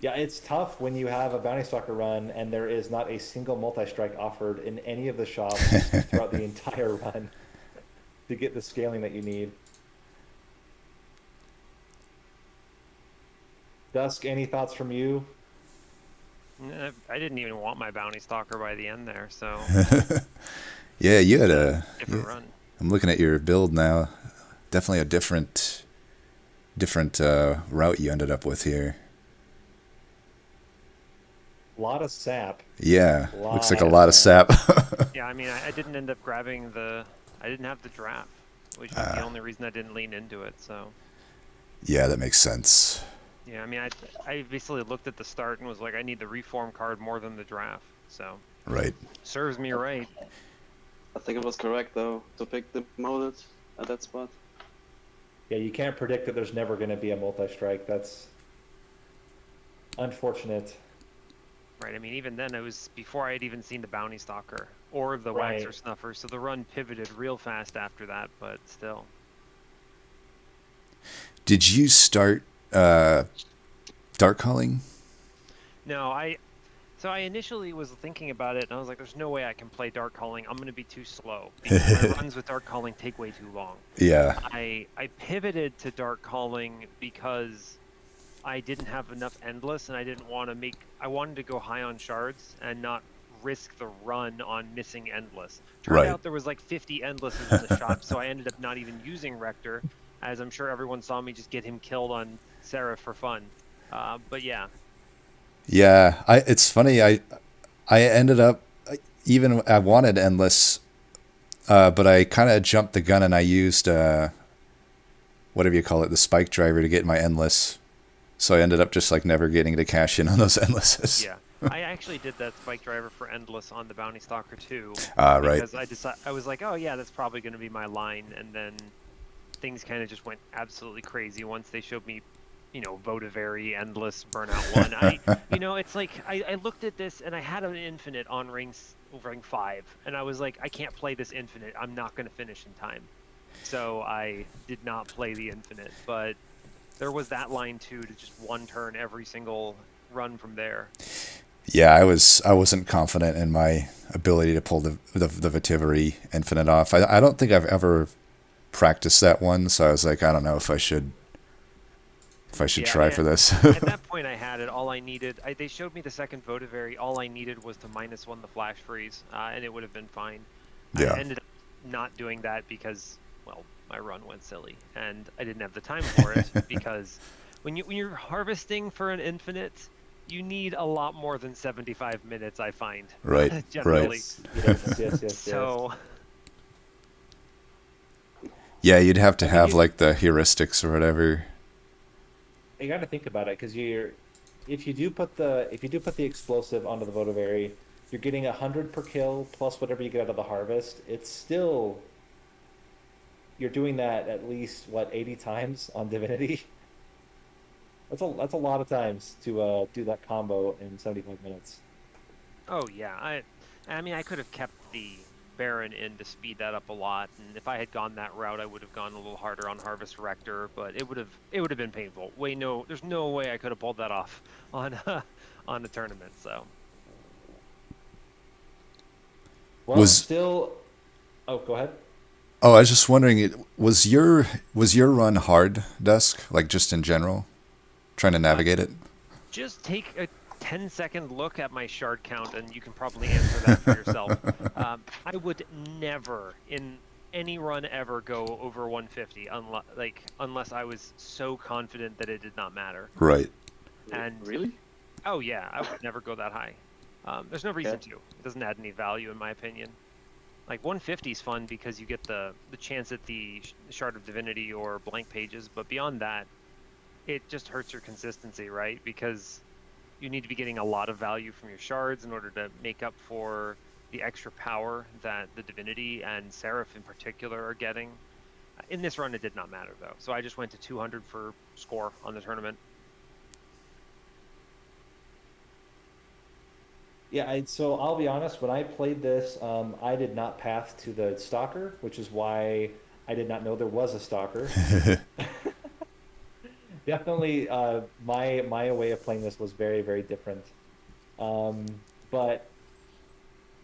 Speaker 2: Yeah, it's tough when you have a Bounty Stalker run and there is not a single multi-strike offered in any of the shops throughout the entire run to get the scaling that you need. Dusk, any thoughts from you?
Speaker 3: I didn't even want my bounty stalker by the end there, so
Speaker 1: Yeah, you had a
Speaker 3: different run.
Speaker 1: I'm looking at your build now. Definitely a different route you ended up with here.
Speaker 2: A lot of sap.
Speaker 1: Yeah, looks like a
Speaker 2: Lot
Speaker 1: lot
Speaker 2: of
Speaker 1: of sap.
Speaker 3: Yeah, I mean, I didn't end up grabbing I didn't have the draft, which was the only reason I didn't lean into it. So
Speaker 1: Yeah, that makes sense.
Speaker 3: yeah, I mean, I basically looked at the start and was like, I need the reform card more than the draft. So
Speaker 1: Right.
Speaker 3: serves me right.
Speaker 4: I think it was correct though to pick the molded at that spot.
Speaker 2: Yeah, you can't predict that there's never going to be a multi-strike. That's unfortunate.
Speaker 3: Right. I mean, even then, it was before I had even seen the Bounty Stalker or the Waxer
Speaker 2: Right.
Speaker 3: Snuffer, so the run pivoted real fast after that, but still.
Speaker 1: Did you start dark calling?
Speaker 3: No, so I initially was thinking about it, and I was like, there's no way I can play Dark Calling. I'm going to be too slow because my runs with Dark Calling take way too long.
Speaker 1: Yeah.
Speaker 3: I pivoted to Dark Calling because I didn't have enough Endless, and I didn't want to I wanted to go high on shards and not risk the run on missing Endless. Turned
Speaker 1: Right.
Speaker 3: out there was like 50 Endlesses in the shop, so I ended up not even using Rector, as I'm sure everyone saw me just get him killed on Seraph for fun. But yeah.
Speaker 1: Yeah. It's funny. I ended up even I wanted endless, but I kind of jumped the gun and I used whatever you call it, the spike driver to get my endless. So I ended up just like never getting to cash in on those endlesses.
Speaker 3: Yeah, I actually did that spike driver for Endless on the Bounty Stalker too,
Speaker 1: Right.
Speaker 3: because I was like, oh yeah, that's probably going to be my line, and then things kind of just went absolutely crazy once they showed me, Votavary, Endless, Burnout 1. It's like I looked at this and I had an infinite on ring 5, and I was like, I can't play this infinite. I'm not going to finish in time. So I did not play the infinite, but there was that line too, to just one turn every single run from there.
Speaker 1: Yeah, I wasn't confident in my ability to pull the Vetivery Infinite off. I don't think I've ever practiced that one, so I was like, I don't know if I should
Speaker 3: Yeah,
Speaker 1: try for this.
Speaker 3: at that point I had it. All I needed, they showed me the second Votavary. All I needed was to -1 the flash freeze, and it would have been fine. I
Speaker 1: Yeah.
Speaker 3: ended up not doing that because, well, my run went silly, and I didn't have the time for it because when you're harvesting for an infinite, you need a lot more than 75 minutes, I find.
Speaker 1: Right.
Speaker 3: Generally.
Speaker 2: Yes.
Speaker 3: So
Speaker 1: Yeah, you'd have to
Speaker 2: I mean,
Speaker 1: have like the heuristics or whatever.
Speaker 2: you got to think about it because if you do put the explosive onto the Votavary, you're getting 100 per kill plus whatever you get out of the harvest. It's still you're doing that at least 80 times on Divinity. That's a lot of times to do that combo in 75 minutes.
Speaker 3: oh yeah, I mean I could have kept the Baron in to speed that up a lot, and if I had gone that route, I would have gone a little harder on Harvest Rector, but it would have been painful. There's no way I could have pulled that off on on the tournament. So
Speaker 2: Well,
Speaker 1: Was
Speaker 2: still. Oh, go ahead.
Speaker 1: Oh, I was just wondering, was your run hard, Dusk? Like just in general, trying to
Speaker 3: uh,
Speaker 1: navigate it?
Speaker 3: just take a 10-second look at my shard count, and you can probably answer that for yourself. I would never in any run ever go over 150 unless I was so confident that it did not matter.
Speaker 1: Right.
Speaker 3: And
Speaker 4: Really?
Speaker 3: oh yeah, I would never go that high. There's no reason to. It doesn't add any value in my opinion. Like 150 is fun because you get the chance at the Shard of Divinity or blank pages, but beyond that, it just hurts your consistency, right? Because you need to be getting a lot of value from your shards in order to make up for the extra power that the Divinity and Seraph in particular are getting. In this run, it did not matter though, so I just went to 200 for score on the tournament.
Speaker 2: Yeah, so I'll be honest, when I played this, I did not path to the stalker, which is why I did not know there was a stalker. Definitely, my way of playing this was very, very different. But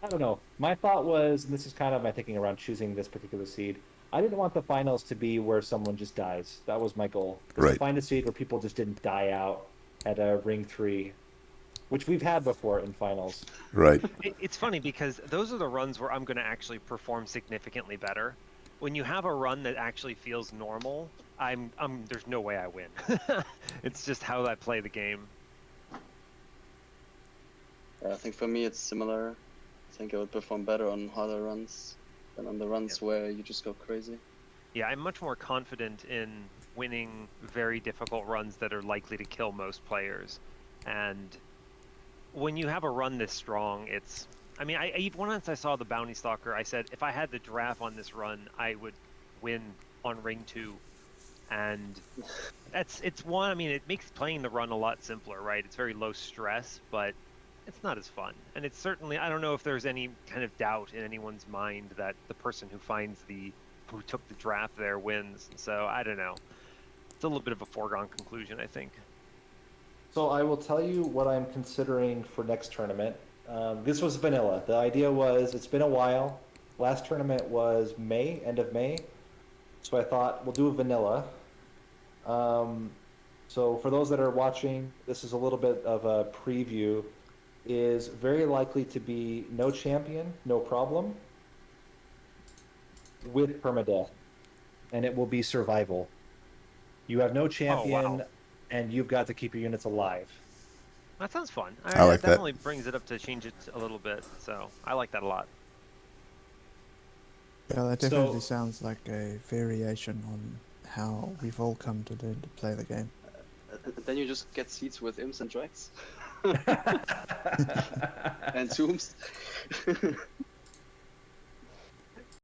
Speaker 2: I don't know. My thought was, and this is kind of my thinking around choosing this particular seed. I didn't want the finals to be where someone just dies. That was my goal. Was to
Speaker 1: Right.
Speaker 2: find a seed where people just didn't die out at a ring 3, which we've had before in finals.
Speaker 1: Right.
Speaker 3: It's funny because those are the runs where I'm going to actually perform significantly better. When you have a run that actually feels normal, there's no way I win. It's just how I play the game.
Speaker 4: I think for me it's similar. I think I would perform better on harder runs than on the runs where you just go crazy.
Speaker 3: Yeah, I'm much more confident in winning very difficult runs that are likely to kill most players. And when you have a run this strong, I mean, once I saw the Bounty Stalker, I said if I had the draft on this run, I would win on ring 2 and it's one. I mean, it makes playing the run a lot simpler, right? It's very low stress, but it's not as fun. And it's certainly, I don't know if there's any kind of doubt in anyone's mind that the person who took the draft there wins. So I don't know. It's a little bit of a foregone conclusion, I think.
Speaker 2: So I will tell you what I'm considering for next tournament. This was vanilla. The idea was it's been a while. Last tournament was May, end of May. So I thought we'll do a vanilla. So for those that are watching, this is a little bit of a preview. Is very likely to be no champion, no problem, with permadeath, and it will be survival. You have no champion,
Speaker 3: wow.
Speaker 2: and you've got to keep your units alive.
Speaker 3: That sounds fun.
Speaker 1: I like
Speaker 3: It
Speaker 1: that.
Speaker 3: definitely brings it up to change it a little bit. So I like that a lot.
Speaker 5: Yeah, that definitely
Speaker 2: So-
Speaker 5: sounds like a variation on how we've all come to learn to play the game.
Speaker 4: Then you just get seats with imps and drags. And tombs.